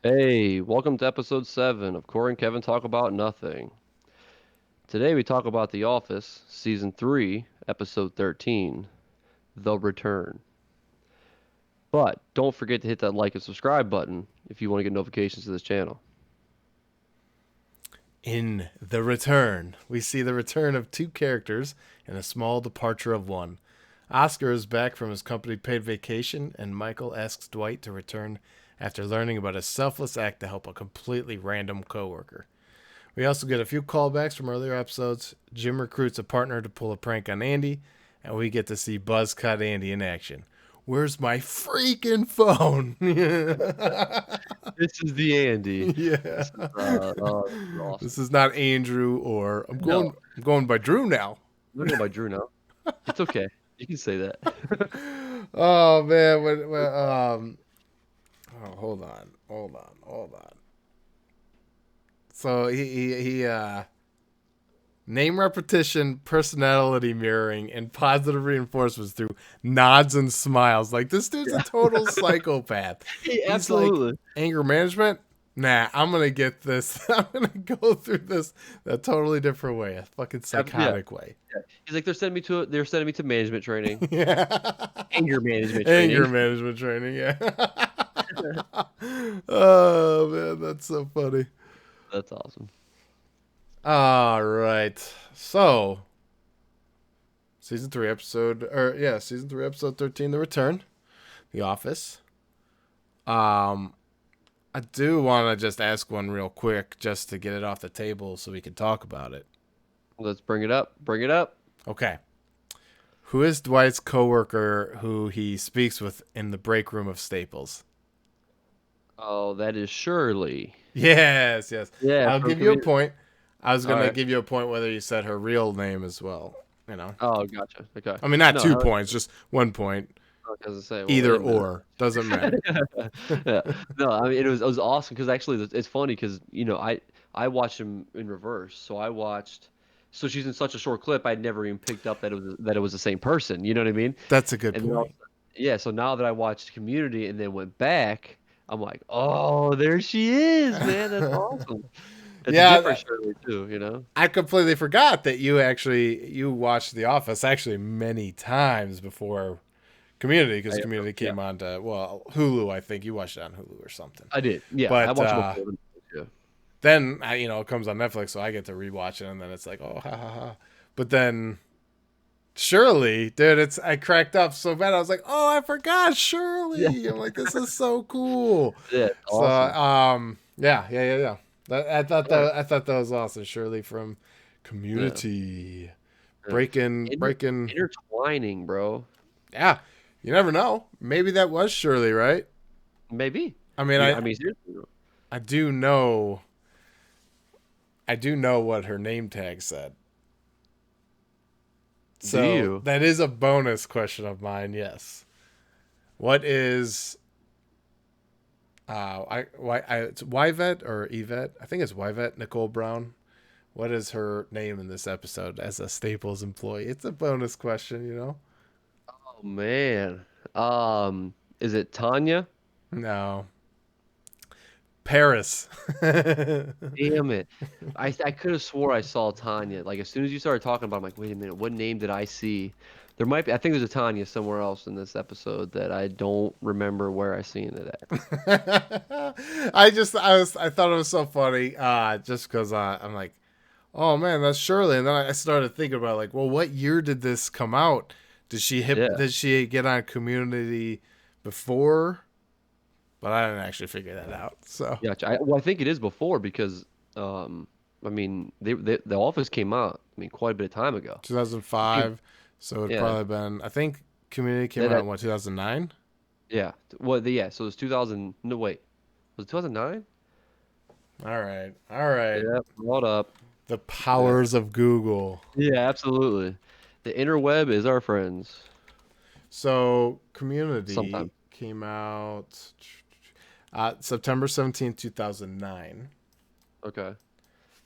Hey, welcome to episode 7 of Corey and Kevin Talk About Nothing. Today we talk about The Office, season 3, episode 13, The Return. But don't forget to hit that like and subscribe button if you want to get notifications to this channel. In The Return, we see the return of two characters and a small departure of one. Oscar is back from his company paid vacation, and Michael asks Dwight to return after learning about a selfless act to help a completely random coworker. We also get a few callbacks from earlier episodes. Jim recruits a partner to pull a prank on Andy, and we get to see Buzz cut Andy in action. Where's my freaking phone? This is the Andy. Yeah. This is awesome. This is not Andrew or No, I'm going by Drew now. we're going by Drew now. It's okay. You can say that. Oh man, oh, hold on. So he name repetition, personality mirroring, and positive reinforcements through nods and smiles. Like this dude's a total psychopath. Hey, He's like absolutely. anger management. Nah, I'm gonna get this. I'm gonna go through this a totally different way, a fucking Yeah. psychotic way. He's like they're sending me to management training, Yeah, anger management anger training. management training. Yeah. Oh man, that's so funny. That's awesome. All right, so season 3, episode 13, The Return, The Office. Um, I do want to just ask one real quick, just to get it off the table, so we can talk about it. Let's bring it up. Bring it up. Okay, who is Dwight's coworker who he speaks with in the break room of Staples? Oh, that is Shirley. Yes, yes. Yeah, I'll from give you a Community. point. I was All gonna right. give you a point whether you said her real name as well. You know, Oh, gotcha. Okay. I mean, not No, 2 points, just 1 point. I was gonna say, well, wait Either a minute. or doesn't matter. Yeah. No, I mean it was awesome because actually it's funny because I watched him in reverse. So I watched. So she's in such a short clip. I'd never even picked up that it was the same person. You know what I mean? That's a good And then all of point. a sudden- yeah. So now that I watched Community and then went back, I'm like, oh, there she is, man. That's awesome. It's a Yeah, different Shirley too. You know. I completely forgot that you watched The Office actually many times before Community, because Community Yeah. came on to Hulu. I think you watched it on Hulu or something. I did. Yeah, I But watched it before. Yeah. then it comes on Netflix, so I get to rewatch it, and then it's like, oh, ha ha ha. But then Shirley, dude, I cracked up so bad. I was like, oh, I forgot Yeah. Shirley. I'm like, this is so cool. Yeah. So Awesome. yeah. Yeah. I thought that was awesome. Shirley from Yeah. Community. Yeah. Inter- Breaking. intertwining, bro. Yeah, you never know. Maybe that was Shirley, right? Maybe. I mean, Yeah. I mean, seriously. Though. I do know. I do know what her name tag said. Do So you? that is a bonus question of mine. Yes. What is it's Yvette or Yvette? I think it's Yvette Nicole Brown. What is her name in this episode as a Staples employee? It's a bonus question, you know. Oh man. Is it Tanya? No, Paris. Damn it. I could have swore I saw Tanya. Like as soon as you started talking about it, I'm like, wait a minute, what name did I see? There might be I think there's a Tanya somewhere else in this episode that I don't remember where I seen it at. I thought it was so funny, just because I'm like, oh man, that's Shirley, and then I started thinking about like, well, what year did this come out? Yeah. Did she get on Community before? But I didn't actually figure that out. So Yeah, well, I think it is before because um I mean the Office came out I mean quite a bit of time ago. It came, 2005, so it'd yeah. probably been, I think Community came out That in what, 2009. yeah. Well, yeah. So it was 2000. No, wait. Was it 2009? All right. Yeah. Hold up. The Yeah. powers of Google. Yeah. Absolutely. The interweb is our friends. So Community Sometimes. came out September 17th, 2009. Okay.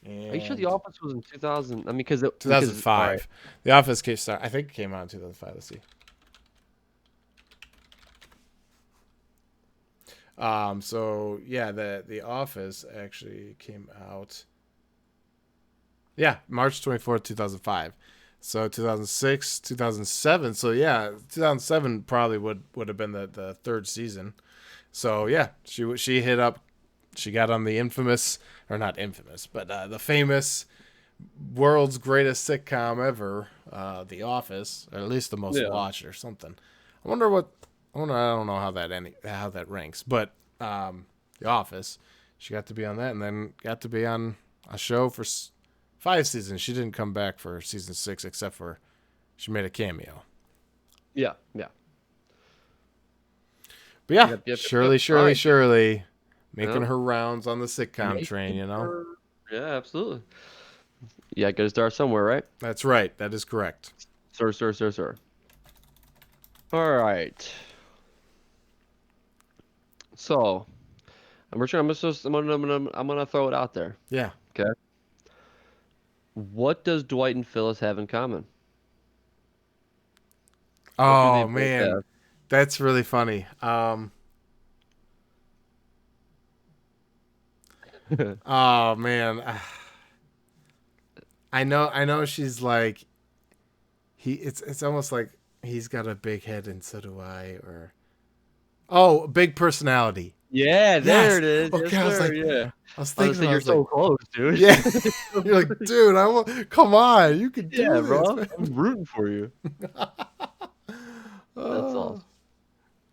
Are you sure The And Office was in 2000? I mean, because all right. 2005. The Office came start. I think it came out in 2005. Let's see. So yeah, the Office actually came out. Yeah, March 24th, 2005. So 2006, 2007. So yeah, 2007 probably would have been the third season. So yeah, she hit up. She got on the infamous, or not infamous, but the famous world's greatest sitcom ever, The Office, or at least the most Yeah. watched or something. I wonder what. I don't know how that ranks, but The Office. She got to be on that, and then got to be on a show for 5 seasons. She didn't come back for season 6, except for she made a cameo. Yeah. Yeah. But yeah, Yep. Yep. Yep. Yep. Shirley, All Shirley, right. Shirley, making Yeah. her rounds on the sitcom train. You know, Yeah, absolutely. Yeah, got to start somewhere, right? that's right. That is correct. Sir, sir, sir, sir. All right. So I'm gonna throw it out there. Yeah. Okay. What does Dwight and Phyllis have in common? What do they Oh both man, have? that's really funny. Oh man, I know. She's like he. It's almost like he's got a big head and so do I. Or oh, big personality. Yeah, there Yes. it is. Yes, Okay, I was sir. like, Yeah. I was I was gonna thinking, say I you're was like, so close, dude. yeah. You're like, dude, come on, you can Yeah, do this, bro. man. I'm rooting for you. That's Oh, awesome.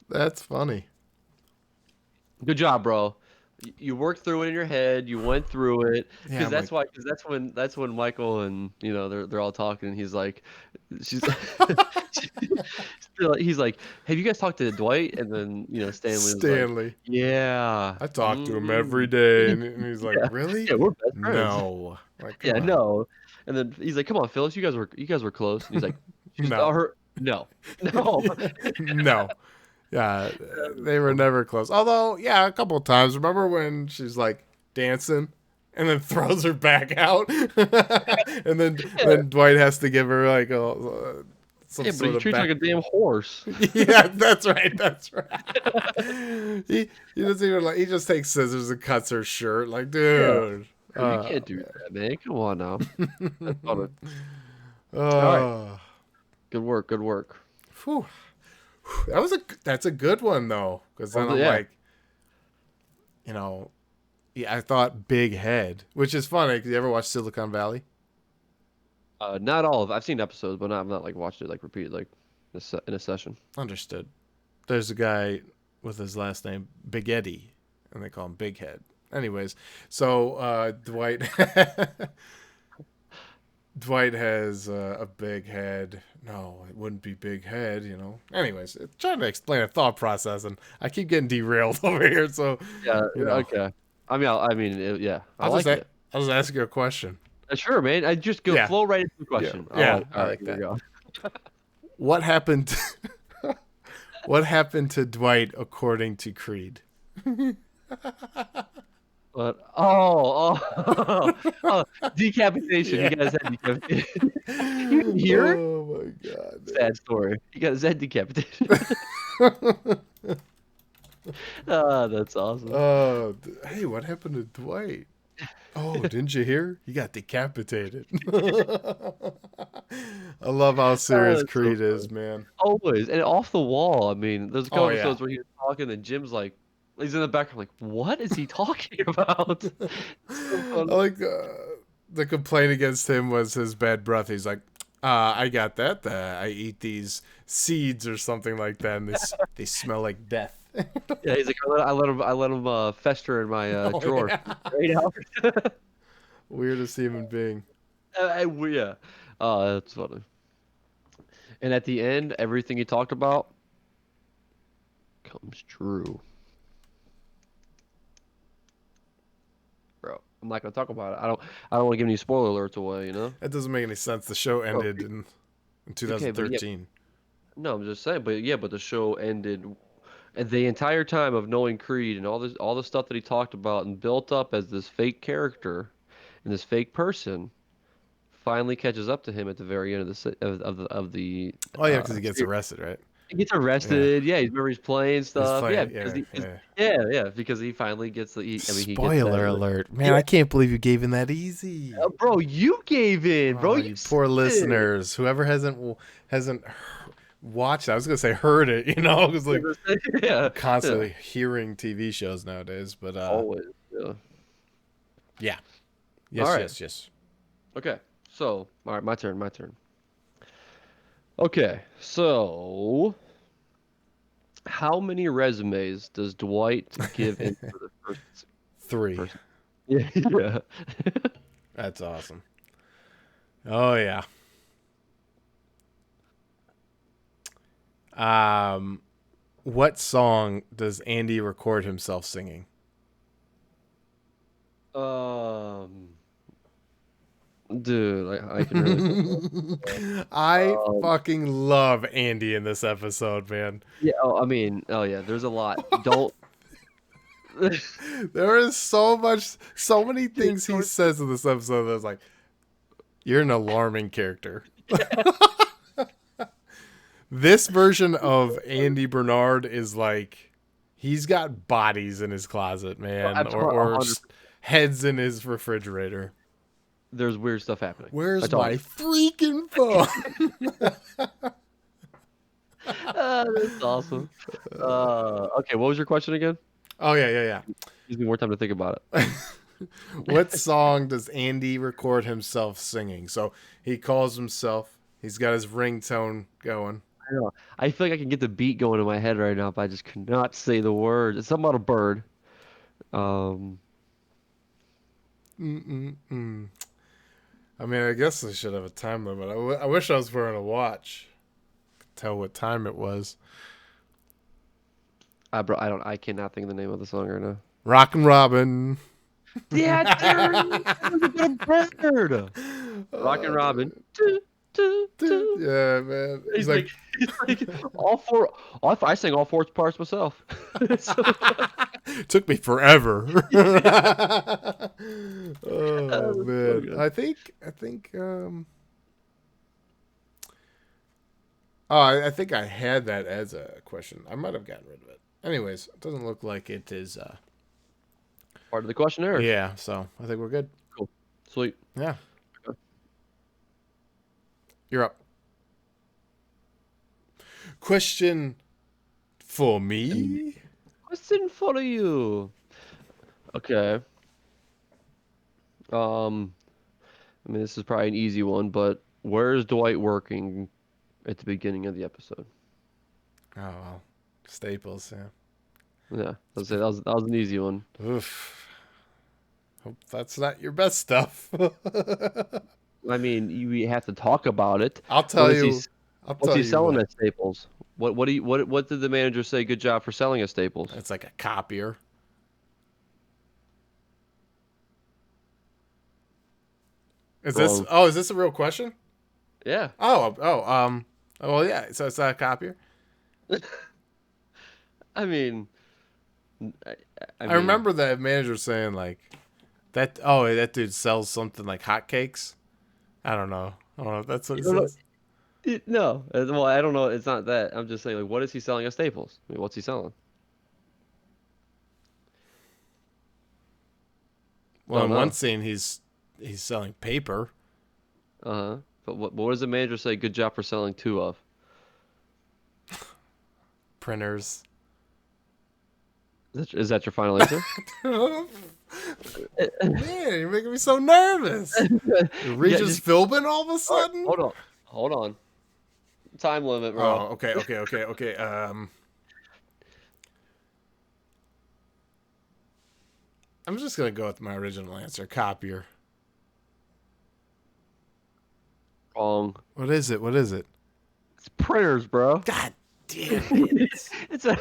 that's funny. Good job, bro. You worked through it in your head. You went through it Yeah, I'm like, because that's when Michael and they're all talking and he's like, she's he's like, have you guys talked to Dwight? And then Stanley was like, Stanley. yeah, I talk to him every day, and he's like, yeah, really? yeah, we're best friends. No. Like, come Yeah, on. no. And then he's like, come on, Phyllis, you guys were close. And he's like, she's No. her no, no. No. Yeah, they were Funny. never close. Although, yeah, a couple of times. Remember when she's like dancing and then throws her back out, and Yeah, then Dwight has to give her like some yeah, but sort he of treats her back. like a damn horse. Yeah, that's right. That's right. He doesn't even like. He just takes scissors and cuts her shirt. Like, Yeah, dude. dude, you can't do that, man. Come on now. That's funny. All right. Oh, Good work. Good work. Whew. That's a good one though, because then Well, I'm yeah. like, you know, yeah, I thought big head, which is funny. Cause you ever watch Silicon Valley? Not all of. I've seen episodes, but I've not like watched it like repeat like in a session. Understood. There's a guy with his last name Big Eddie, and they call him Big Head. Anyways, so Dwight Dwight has a big head. No, it wouldn't be big head, you know. Anyways, trying to explain a thought process, and I keep getting derailed over here. So, Yeah. you know, Okay. Yeah. I I'll just like it. I'll just ask you a question. Sure, man. I just go Yeah, flow right into the yeah, question. yeah. I All right. like Here we that. go. What happened? What happened to Dwight according to Creed? But oh, decapitation. He Yeah. got his head decapitated. You didn't hear? Oh my god. Sad story. He got his head decapitated. That's awesome. Hey, what happened to Dwight? Oh, didn't you hear? He got decapitated. I love how serious That's so Creed is, funny. man. Always and off the wall. I mean, there's a couple Oh yeah. episodes where he's talking and Jim's like, he's in the background like, what is he talking about? So I funny. like the complaint against him was his bad breath. He's like, I got that. I eat these seeds or something like that, and they smell like death. Yeah, he's like, I let him fester in my Oh drawer yeah. for 8 hours. Weirdest human being. Yeah. Oh, that's funny. And at the end, everything he talked about comes true, bro. I'm not gonna talk about it. I don't want to give any spoiler alerts away. That doesn't make any sense. The show Bro, ended in okay, but yeah, 2013. no, I'm just saying. But yeah, but the show ended, and the entire time of knowing Creed and all the stuff that he talked about and built up as this fake character and this fake person finally catches up to him at the very end of the Oh yeah, because he gets series. arrested, right? He gets Yeah. arrested. Yeah, he's playing He's stuff. Yeah, playing. because Yeah, he, 'cause- yeah. yeah, because he finally gets the. He gets that. Spoiler alert, man! Yeah, I can't believe you gave in that easy. bro, you gave in, bro. Oh, You you said poor it. listeners! Whoever hasn't watched, I was gonna say heard it. You know, because like Yeah, we're yeah, constantly hearing TV shows nowadays. But always. Yeah. yeah, All yes, right. yes, yes. Okay. So, all right, my turn. My turn. Okay. So, how many resumes does Dwight give in for the Three. first? Yeah, yeah. That's awesome. Oh yeah. Um, what song does Andy record himself singing? Um, dude, I can really. I Um, fucking love Andy in this episode, man. yeah. Oh, I mean, oh yeah. There's a lot. Don't. There is so many Dude, things he says in this episode that's like, you're an alarming character. This version of Andy Bernard is like, he's got bodies in his closet, man, I'm or, talking or 100. heads in his refrigerator. There's weird stuff happening. I Where's told my you. freaking phone? That's awesome. Okay. What was your question again? Oh yeah. Gives me more time to think about it. What song does Andy record himself singing? So he calls himself. He's got his ringtone going. I know. I feel like I can get the beat going in my head right now, but I just cannot say the word. It's something about a bird. Um, Mm-mm-mm. I mean, I guess I should have a time limit. I wish I was wearing a watch. Could tell what time it was. bro, I cannot think of the name of the song right now. Rockin' Robin. Yeah, dude, it was about a bird. Rockin' Robin. Doo, doo, Dude, doo. yeah, man. He's like, he's like all four. I sang all four parts myself. So, took me forever. Oh that's so man, good. I think. Oh, I think I had that as a question. I might have gotten rid of it. Anyways, it doesn't look like it is. Part of the questionnaire. Yeah, so I think we're good. Cool. Sweet. Yeah, you're up. Question for me. Question for you. Okay. I mean, this is probably an easy one, but where is Dwight working at the beginning of the episode? Oh, well. Staples. Yeah. Yeah, I'd say that was an easy one. Oof. Hope that's not your best stuff. I mean, you have to talk about it. I'll What tell is he? you. I'll What's tell he you selling what. at Staples? What did the manager say? Good job for selling at Staples. It's like a copier. Is this? Wrong. Oh, is this a real question? Yeah. Oh, well, yeah. So it's not a copier. I mean, I, I I mean, remember the manager saying like that. Oh, that dude sells something like hotcakes. I don't know. I don't know if that's what you he don't know. says. No. Well, I don't know. It's not that. I'm just saying, like, what is he selling at Staples? I mean, what's he selling? Well, Don't in one know. scene, he's selling paper. Uh-huh. But what does the manager say? Good job for selling two of. Printers. Is that your final answer? Man, you're making me so nervous. Yeah, Regis just Philbin all of a all right, sudden? hold on. Time limit, bro. Oh, okay. I'm just gonna go with my original answer, copier. Wrong. What is it? What is it? It's printers, bro. God damn it. It's a.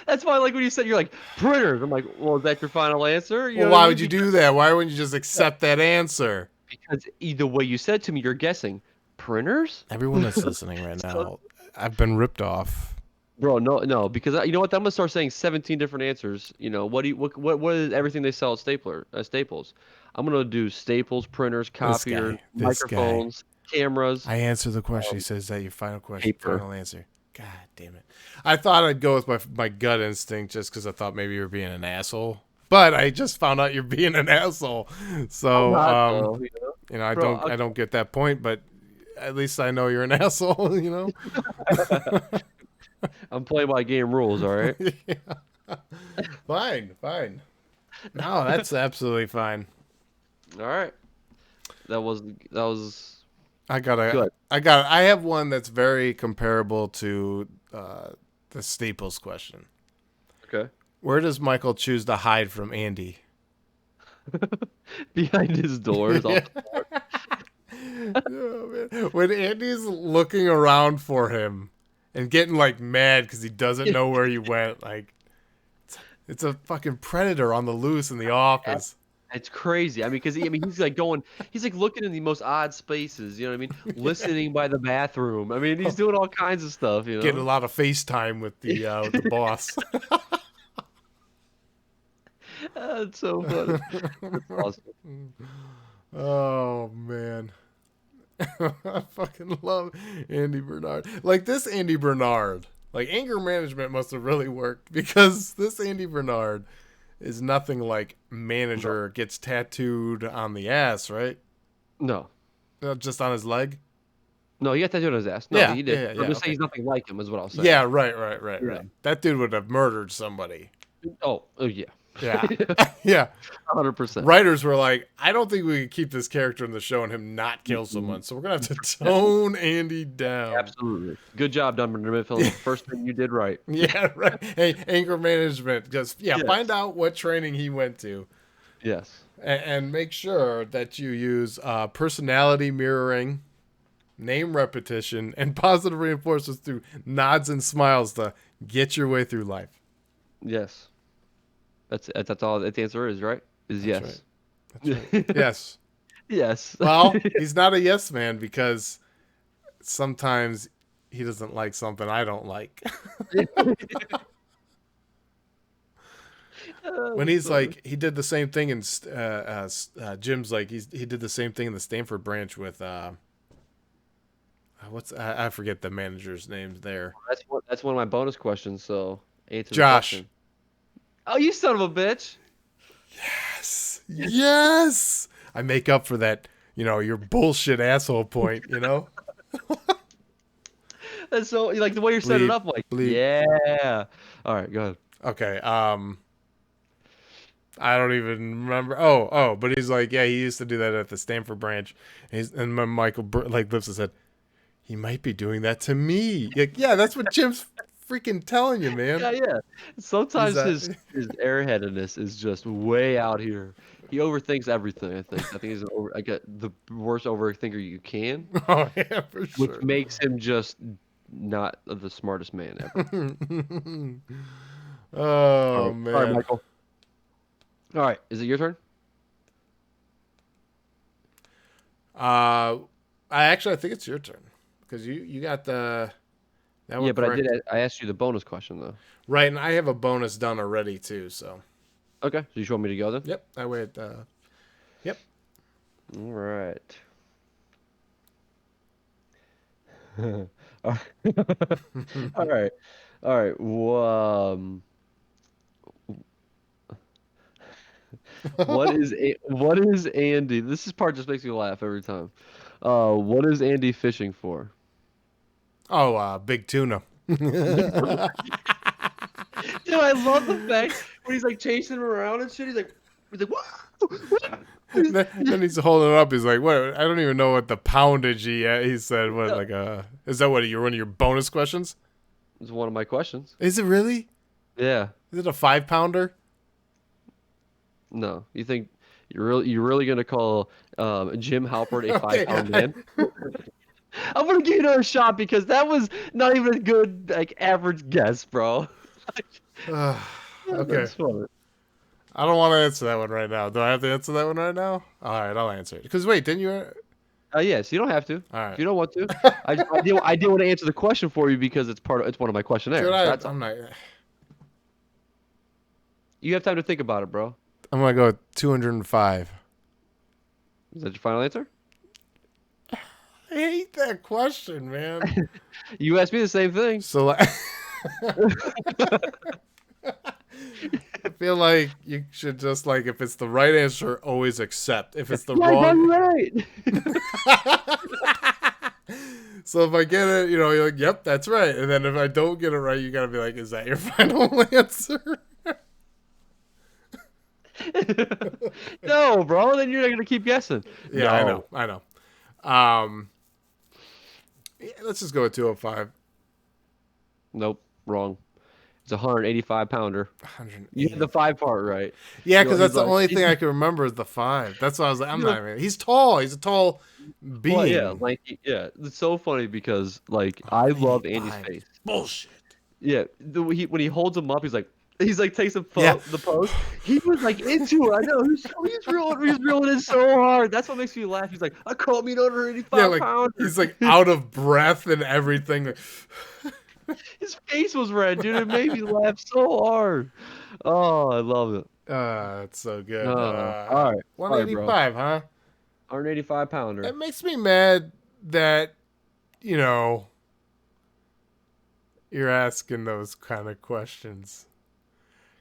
That's why, like when you said you're like printers, I'm like, well, is that your final answer? You Well, know what I why mean? would you do that? Why wouldn't you just accept that answer? Because either way you said to me, you're guessing printers. Everyone that's listening right So, now, I've been ripped off. bro, no, because you know what? I'm gonna start saying 17 different answers. You know what is everything they sell at Staples? I'm gonna do Staples, printers, copiers, This guy. microphones, cameras, I answer the question. He um, says that your final question, paper. final answer. God damn it. I thought I'd go with my gut instinct just because I thought maybe you were being an asshole. But I just found out you're being an asshole. I'm So, not though, I bro. don't get that point, but at least I know you're an asshole, I'm playing by game rules, all right. Yeah. Fine. No, that's absolutely fine. All right. That was I good. I have one that's very comparable to the Staples question. Okay. Where does Michael choose to hide from Andy? Behind his doors. Yeah. Oh, man. When Andy's looking around for him and getting like mad because he doesn't know where he went, like it's a fucking predator on the loose in the office. It's crazy. I mean, because he's like looking in the most odd spaces. You know what I mean? Listening by the bathroom. I mean, he's doing all kinds of stuff. You Getting a know? lot of FaceTime with the boss. That's so funny. That's awesome. Oh man. I fucking love Andy Bernard. Like this Andy Bernard. Like anger management must have really worked because this Andy Bernard is nothing like manager gets tattooed on the ass, right? No, Just on his leg. no, he got tattooed on his ass. No, Yeah, he did. yeah, I'm yeah. just saying Okay. he's nothing like him, is what I'll say. Yeah, right. Yeah. That dude would have murdered somebody. Oh, yeah. Yeah, yeah. 100%. Writers were like, I don't think we can keep this character in the show and him not kill someone, so we're gonna have to tone Andy down. Absolutely. Good job, Dunder Mifflin. First thing you did right. Yeah, right. Hey, anger management. Just Yes. find out what training he went to, Yes. and make sure that you use personality mirroring, name repetition, and positive reinforcements through nods and smiles to get your way through life. Yes. That's all the answer is, right? Is That's yes. right. Yes. Yes. Well, he's not a yes man because sometimes he doesn't like something I don't like. When he's like, he did the same thing in Jim's like, he did the same thing in the Stanford branch with I forget the manager's name there. That's one of my bonus questions. So answer the Josh. question. Oh, you son of a bitch! Yes. I make up for that, your bullshit asshole point, And so like the way you're setting it up, like bleep. yeah. All right, go ahead. Okay. I don't even remember. Oh, but he's like, yeah, he used to do that at the Stanford branch. And Michael like lifts his head. He might be doing that to me. Like, yeah, that's what Jim's freaking telling you, man. Yeah. Sometimes He's his airheadedness is just way out here. He overthinks everything. I think he's I get the worst overthinker you can, Oh yeah, for which sure. makes him just not the smartest man ever. Oh man. All right, man. Michael. All right, is it your turn? I think it's your turn because you got that one. Yeah, but correct. I asked you the bonus question though. Right, and I have a bonus done already too. So. Okay, so you want me to go then? Yep. That way. Yep. All right. All right. All right. What is Andy? This part just makes me laugh every time. What is Andy fishing for? Oh, big tuna. Dude, I love the fact when he's like chasing him around and shit. He's like what? then he's holding it up. He's like, "What? I don't even know what the poundage he said. What is that? One of your bonus questions? It's one of my questions. Is it really? Yeah. Is it a 5-pounder? No. You think you're really gonna call Jim Halpert a 5-pound man? I'm gonna give you another shot because that was not even a good average guess, bro. Okay. That's funny. I don't want to answer that one right now. Do I have to answer that one right now? All right, I'll answer it. Because wait, didn't you? Yes, you don't have to. All right. If you don't want to. I did want to answer the question for you because it's one of my questionnaires. I'm not. You have time to think about it, bro. I'm gonna go with 205. Is that your final answer? I hate that question, man. You asked me the same thing. So like, I feel like you should just like if it's the right answer, always accept. If it's the Yeah, I got wrong, you right. so if I get it, you're like, yep, that's right. And then if I don't get it right, you gotta be like, is that your final answer? No, bro. Then you're not gonna keep guessing. Yeah, I No. know, I know. Yeah, let's just go with 205. Nope. Wrong. It's a 185 pounder. You had 180. the 5 part right. Yeah, You know, because that's he's the like, only thing I can remember is the 5. That's why I was like, I'm you know, not even. He's tall. He's a tall well, yeah, being. like, yeah. It's so funny because, like, I love Andy's 185. face. Bullshit. Yeah, when he holds him up, he's like takes Yeah. the pose. He was like into it. I know he's reeling in so hard. That's what makes me laugh. He's like, I caught me an Yeah, 185 like pounder. he's like out of breath and everything. Like, His face was red, dude. It made me laugh so hard. Oh, I love it. it's so good. All right, sorry, bro. 185, huh? 185 pounder. It makes me mad that, you know, you're asking those kind of questions.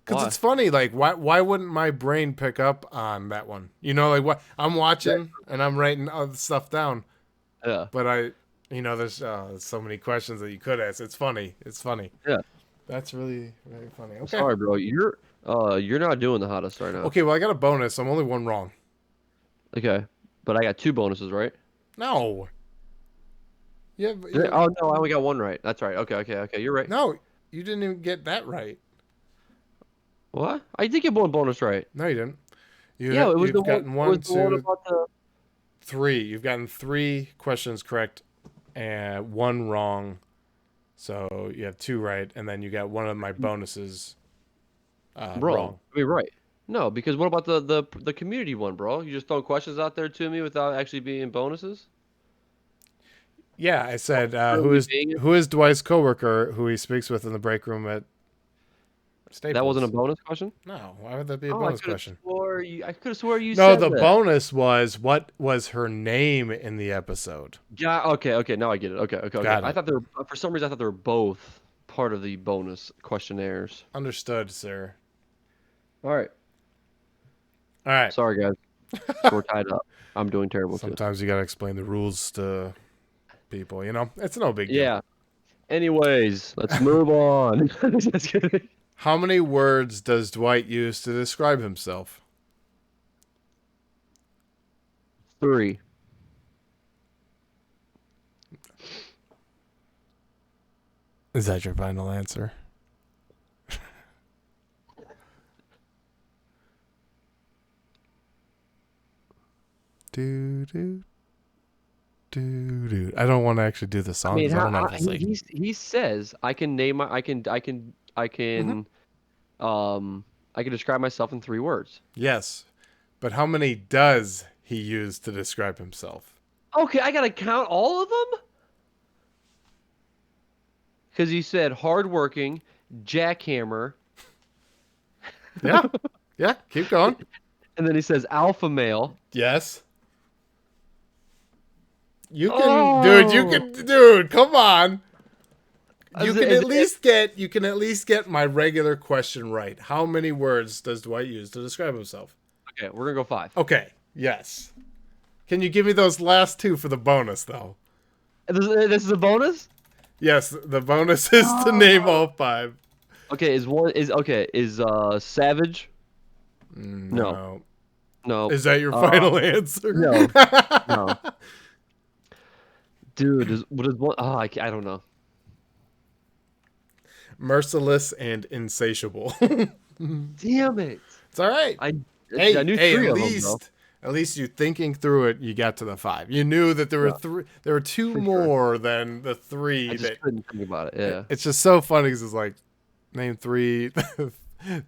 Because Why? it's funny, like, why wouldn't my brain pick up on that one? Like, what I'm watching and I'm writing all the stuff down, Yeah, but there's so many questions that you could ask. It's funny. It's funny. yeah. That's really, really funny. Okay. Sorry, bro. You're not doing the hottest right now. Okay, well, I got a bonus. I'm only one wrong. Okay, but I got 2 bonuses, right? No. Yeah. Oh no, I only got 1 right. That's right. Okay. You're right. No, you didn't even get that right. What? I did get 1 bonus right. No, you didn't. Yeah, it was You've gotten it one, was the one two, about the. 3. You've gotten 3 questions correct and 1 wrong. So you have 2 right, and then you got one of my bonuses wrong. I mean, right. No, because what about the community one, bro? You just throw questions out there to me without actually being bonuses? Yeah, I said Really being it? who is Dwight's coworker who he speaks with in the break room at Staples? That wasn't a bonus question? No, why would that be a Oh, bonus question? I could have swore you No, said the that. bonus was what was her name in the episode. Yeah, okay, now I get it. Okay. Got I it. thought they were for some reason I thought they were both part of the bonus questionnaires. Understood, sir. All right. All right. Sorry, guys. We're tied up. I'm doing terrible too. Sometimes you gotta explain the rules to people. It's no big deal. Yeah. Anyways, let's move on. Just kidding. How many words does Dwight use to describe himself? 3. Is that your final answer? do do do. I don't want to actually do the song I mean, because I don't know what to say. he says I can name my I can describe myself in 3 words. Yes, but how many does he use to describe himself? Okay, I gotta count all of them? Because he said hardworking, jackhammer, Yeah, yeah. Keep going. and then he says alpha male. Yes. You can, dude. You can, dude. Come on. You can at least get my regular question right. How many words does Dwight use to describe himself? Okay, we're gonna go 5. Okay. Yes. Can you give me those last 2 for the bonus though? This is a bonus? Yes, the bonus is to name all 5. Okay, is savage? No. No. Is that your final answer? No. No. Dude, what is one? Oh, I don't know. Merciless and insatiable. Damn it! It's all right. I Hey, knew hey, 3 at of them, least, at least you thinking through it, you got to the 5. You knew that there were 3. There were 2 For sure. more than the 3. I just couldn't think about it. Yeah. It's just so funny because it's like, name 3,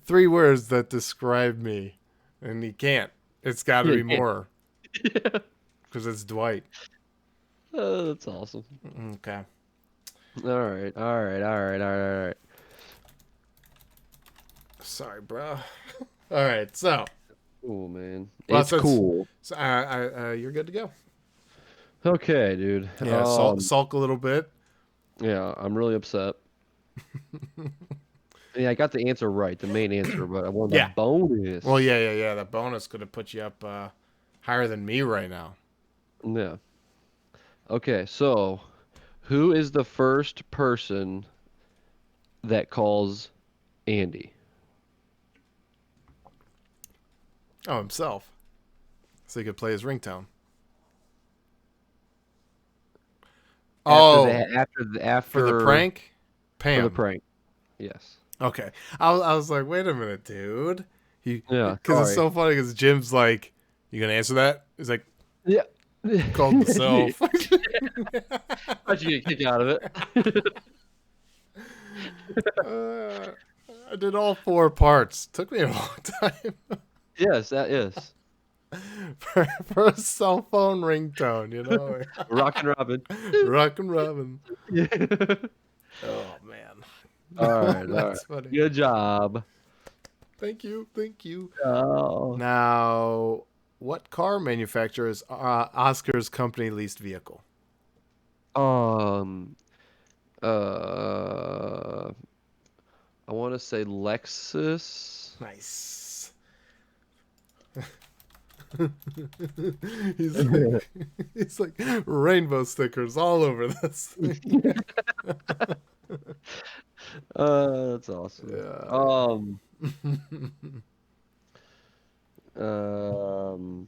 3 words that describe me, and he can't. It's got to Yeah, be you can't. more Yeah. because it's Dwight. Oh, that's awesome. Okay. All right. Sorry, bro. All right, so Oh man, Well, it's since- cool. you're good to go. Okay, dude. Yeah, sulk a little bit. Yeah, I'm really upset. Yeah, I got the answer right, the main answer, but I wanted Yeah. that Well, bonus. yeah. That bonus could have put you up higher than me right now. Yeah. Okay, so who is the first person that calls Andy? Oh, himself. So he could play his ringtone. Oh, for the After prank? for the Pam. prank. Yes. Okay. I was like, wait a minute, dude. Yeah, Because it's sorry. so funny because Jim's like, you going to answer that? He's like, Yeah. called myself. How'd you get a kick out of it? uh, I did all 4 parts. Took me a long time Yes, that is. for a cell phone ringtone, you know? Rockin' Robin. Rockin' Robin. Yeah. Oh, man. All right, all right. That's funny. Good job. Thank you. Thank you. Oh. Now, what car manufacturer is Oscar's company leased vehicle? Um, uh, I want to say Lexus. Nice. he's like he's like rainbow stickers all over this thing. That's awesome. Yeah. Um,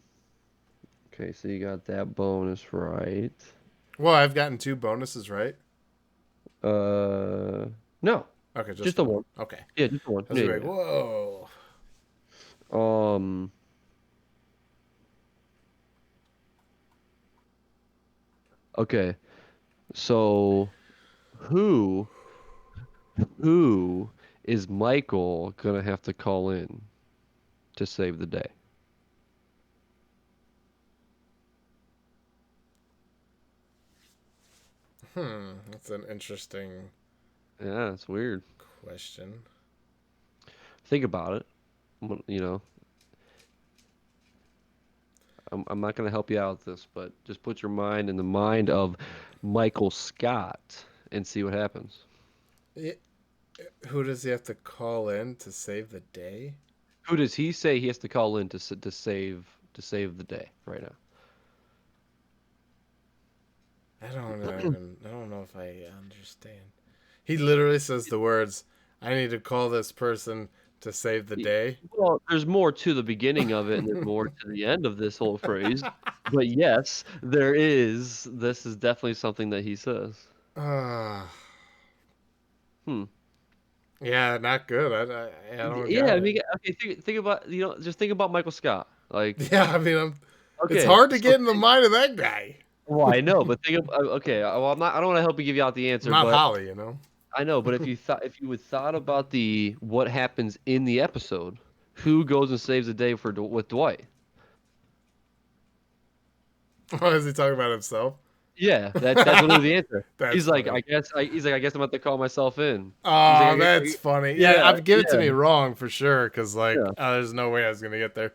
okay, so you got that bonus right. Well, I've gotten 2 bonuses, right? Uh, no, Okay, just just the the one. one. Okay. Yeah, just the one. I was Yeah, like, yeah. whoa. Yeah. Okay, so who who is Michael gonna have to call in to save the day? That's an interesting Yeah, it's weird. question. Think about it. You know, I'm not gonna help you out with this, but just put your mind in the mind of Michael Scott and see what happens. Yeah, who does he have to call in to save the day? Who does he say he has to call in to save the day right now? I don't know if I understand. He literally says the words, I need to call this person to save the day. Well, there's more to the beginning of it and there's more to the end of this whole phrase. But yes, there is. This is definitely something that he says. uh, Hmm. yeah, not good. I don't Yeah, got I it. mean, okay, think about, just think about Michael Scott. Like, Yeah, I mean, it's okay, hard to so get in the mind of that guy. well, I know, but okay, well, I don't want to help you give you out the I'm answer, not but Holly, you know? I know, but if you would thought about the what happens in the episode, who goes and saves the day with Dwight? What is he talking about himself? Yeah, that's literally the answer. That's He's like, funny. he's like, I guess I'm about to call myself in. He's like, Oh, that's funny. Yeah, yeah, I've give it to yeah, me wrong for sure, because, like, yeah. there's no way I was going to get there.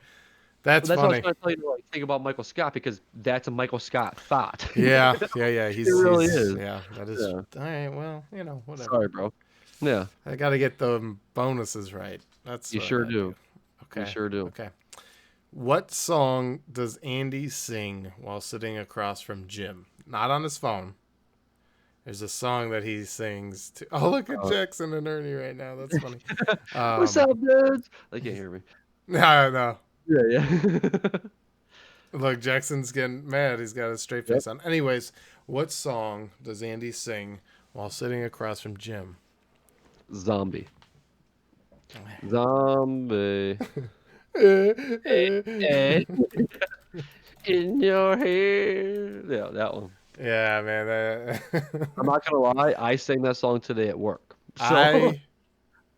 But That's that's what I was funny. trying to tell you to like think about Michael Scott because that's a Michael Scott thought. Yeah. It really is. Yeah, that is. Yeah. All right, well, whatever. Sorry, bro. Yeah, I got to get the bonuses right. That's you what I sure got to do. do. You Okay. sure do. Okay. What song does Andy sing while sitting across from Jim? Not on his phone. There's a song that he sings to. Oh, look at Uh, Jackson and Ernie right now. That's funny. What's Um, up, dudes? They can't hear me. no. Yeah, yeah. Look, Jackson's getting mad. He's got a straight Yep. face on. Anyways, what song does Andy sing while sitting across from Jim? Zombie. Zombie. Eh, eh, in your hair. Yeah, that one. Yeah, man. I'm not gonna lie, I sang that song today at work. So I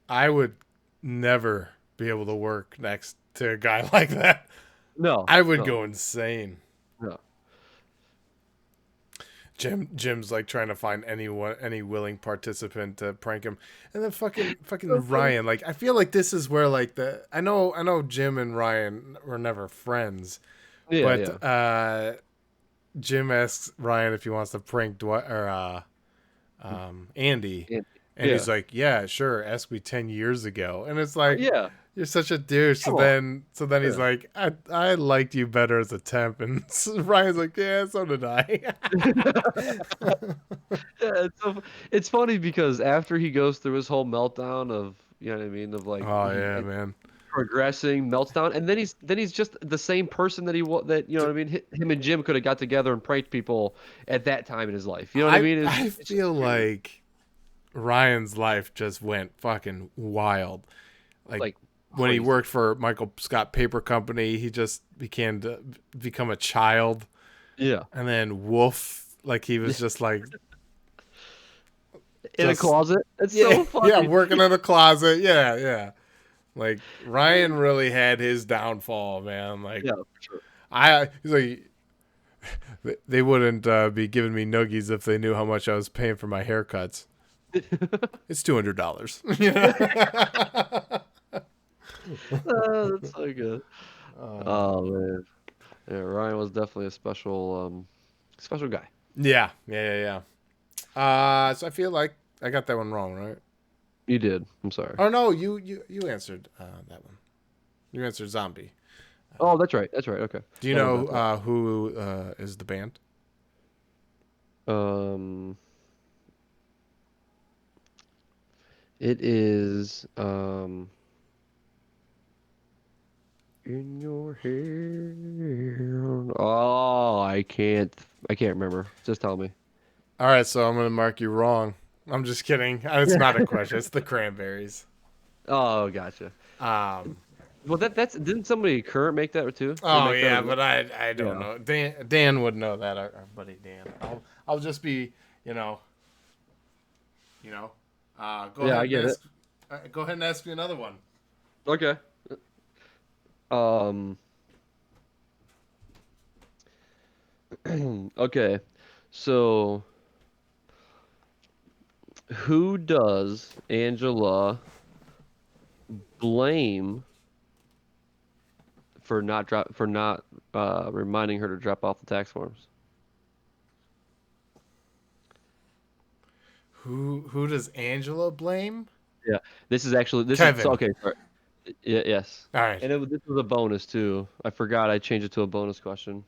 I would never be able to work next to a guy like that. no, I would no, go insane. no. Jim's like trying to find any willing participant to prank him, and then fucking Ryan. Like, I feel like this is where, like, I know Jim and Ryan were never friends, Yeah, yeah. but Jim asks Ryan if he wants to prank Dwight or Andy, And, and yeah. he's like, "Yeah, sure. Ask me 10 years ago." And it's like, Yeah. you're such a douche. So Come on. then he's Yeah. like, I liked you better as a temp, and Ryan's like, "Yeah, so did I." Yeah, it's funny because after he goes through his whole meltdown of, you know what I mean, of like Oh he yeah, man. progressing, melts down, and then he's just the same person that that, you know what I mean, him and Jim could have got together and pranked people at that time in his life. You know what I I mean? I It's just feel weird. like Ryan's life just went fucking wild. Like Like when he crazy. worked for Michael Scott Paper Company, he just become a child, Yeah. and then Wolf, like he was just like In a just closet. It's yeah so yeah funny. working in a closet. Yeah, yeah. Like Ryan really had his downfall, man. Like Yeah, for sure. he's like they wouldn't be giving me noogies if they knew how much I was paying for my haircuts. It's $200. That's so good. Oh man. Yeah, Ryan was definitely a special guy. Yeah, yeah, yeah, yeah. So I feel like I got that one wrong, right? You did. I'm sorry. Oh no, you answered that one. You answered zombie. Oh, that's right. That's right. Okay. Do you That was know that one. who is the band? Um, it is in your hair. Oh, I can't remember. Just tell me. All right, so I'm gonna mark you wrong. I'm just kidding. It's not a question. It's the Cranberries. Oh, gotcha. Um. Well, that's didn't somebody current make that too? They Oh make that yeah, as well? but I don't Yeah. know. Dan would know that. Our buddy Dan. I'll just be you know you know. Go Yeah, ahead I and get it. ask. Go ahead and ask me another one. Okay. Um. Okay. So, who does Angela blame for not reminding her to drop off the tax forms? Who does Angela blame? Yeah, this is so Kevin. okay. Sorry. Yes, All right. and this was a bonus too. I forgot I changed it to a bonus question.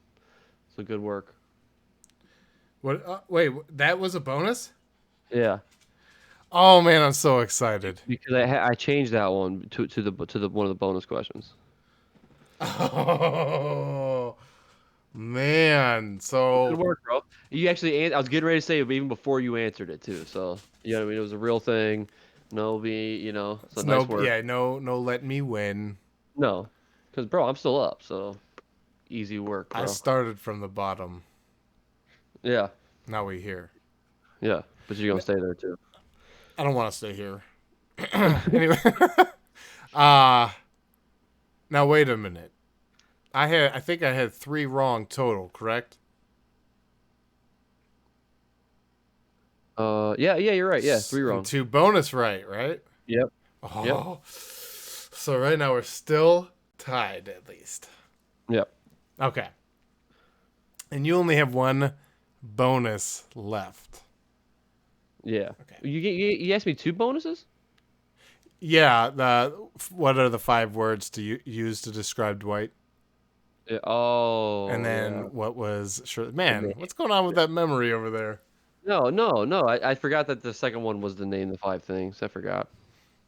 So good work. What? Wait, that was a bonus? Yeah, Oh man, I'm so excited. because I changed that one to the one of the bonus questions. Oh man. Good So work, bro. You actually, I was getting ready to say it even before you answered it too. So you know what I mean. It was a real thing. No, so it's nice no, work. yeah, no, let me win. No, because bro, I'm still up. So easy work, I bro. started from the bottom. Yeah, Now we here. yeah. But you're gonna stay there too. I don't want to stay here. Anyway, uh now wait a minute. I think I had 3 wrong total, correct? Yeah, yeah. You're right. Yeah, three And wrong. 2 bonus right? Yep, yep, Oh. So right now we're still tied at least. yep. Okay. And you only have 1 bonus left. Yeah. Okay. You asked me two bonuses? Yeah, what are the 5 words to use to describe Dwight? Yeah. And Oh, then yeah. what was sure The man, name. what's going on with that memory over there? No, no, no. I forgot that the second one was to name the five things. I forgot.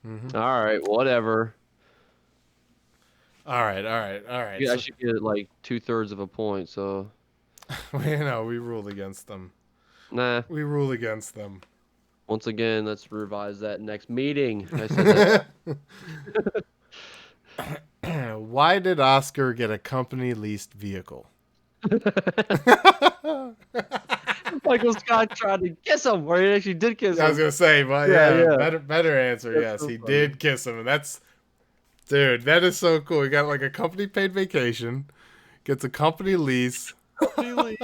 Hmm. All right, whatever. All right. Yeah, I So should get like 2/3 of a point. So we ruled against them. nah. We rule against them. Once again, let's revise that next meeting. I said that. Why did Oscar get a company leased vehicle? Michael Scott tried to kiss him, or he actually did kiss I was him. gonna say, but Yeah, yeah, yeah. better answer. That's Yes, so he funny. did kiss him, and that's dude. That is so cool. He got like a company paid vacation, gets a company lease. Completely.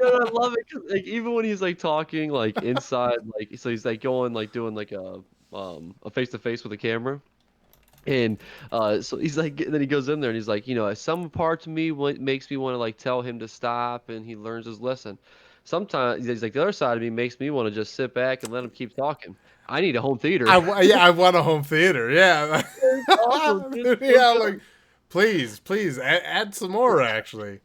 Yeah, I love it 'cause, like, even when he's like talking like inside, like so he's like going like doing like a face to face with the camera. And so he's like, then he goes in there and he's like, some part of me makes me want to like tell him to stop, and he learns his lesson. Sometimes he's like, the other side of me makes me want to just sit back and let him keep talking. I need a home theater. Yeah, I want a home theater. Yeah, It's awesome, dude. It's so yeah. good. Like, please add some more. Actually,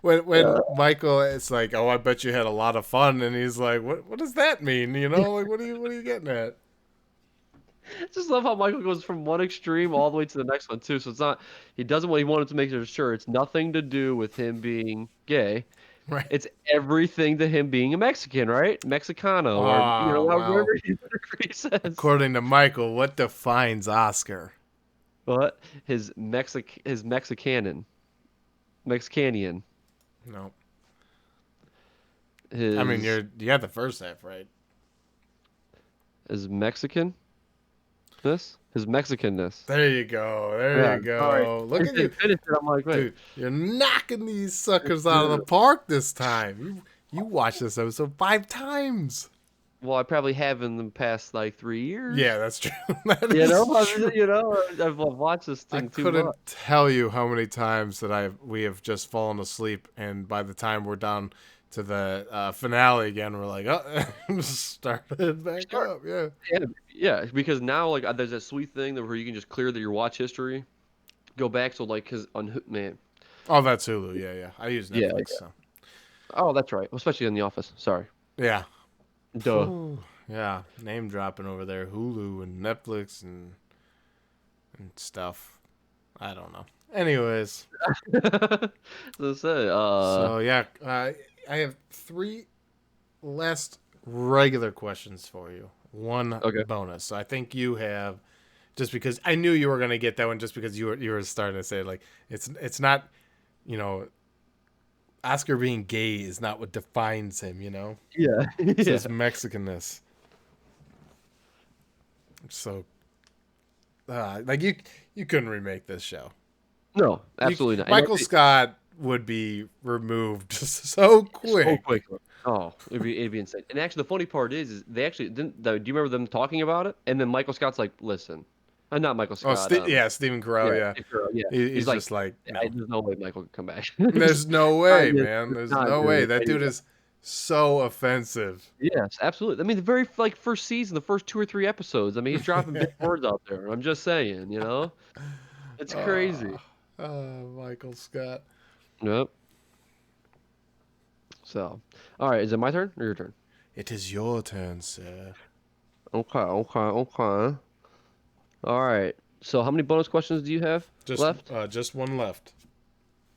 when Yeah. Michael is like, "Oh, I bet you had a lot of fun," and he's like, "What does that mean? You know, like what are you getting at?" I just love how Michael goes from one extreme all the way to the next one too. So it's not he doesn't want he wanted to make sure it's nothing to do with him being gay. Right. It's everything to him being a Mexican, right? Mexicano, or Oh well. whatever he says. According to Michael, what defines Oscar? But his Mexicanian, No, I mean his you got the first half right. his Mexicanness, his Mexicanness. There you go. There Yeah, you sorry. go. Look He at you, finished it. I'm like, wait. dude. You're knocking these suckers out of the park this time. You watched this episode 5 times. Well, I probably have in the past like 3 years. Yeah, that's true. That is true. I've watched this I thing too couldn't much. tell you how many times that we have just fallen asleep, and by the time we're down to the finale again, we're like, oh, started back Sure. up. Yeah. Yeah, because now like there's that sweet thing that where you can just clear your watch history, go back. So like, cause man, Oh, that's Hulu. Yeah, yeah. I use yeah, Netflix, yeah. so Oh, that's right. Especially in The Office. Sorry. yeah. Duh. Whew. Yeah, name dropping over there. Hulu and Netflix and stuff. I don't know. Anyways, So say, so yeah, I have 3 last regular questions for you. One okay. bonus. So I think you have, just because I knew you were gonna get that one, just because you were starting to say like it's not, you know, Oscar being gay is not what defines him. You know, Yeah. it's Yeah. his Mexicanness. So, like you couldn't remake this show. No, absolutely not. And Michael Scott would be removed so so quick. quick. Oh, it'd be insane. And actually, the funny part is they actually didn't. Do you remember them talking about it? And then Michael Scott's like, "Listen, not Michael Oh, Scott. Yeah, Stephen Carell. Yeah, Yeah, Steve Carell, yeah. he's He's like, just like, no, there's no way Michael could come back. there's no Not way, yet. man. There's Not no doing way. it That dude anyway. is so offensive. Yes, absolutely. I mean, the very like first season, the first 2 or 3 episodes. I mean, he's dropping big words out there. I'm just saying, it's crazy. Michael Scott. Yep. So, all right, is it my turn or your turn? It is your turn, sir. Okay, okay, okay. All right. So, how many bonus questions do you have left? Just one left.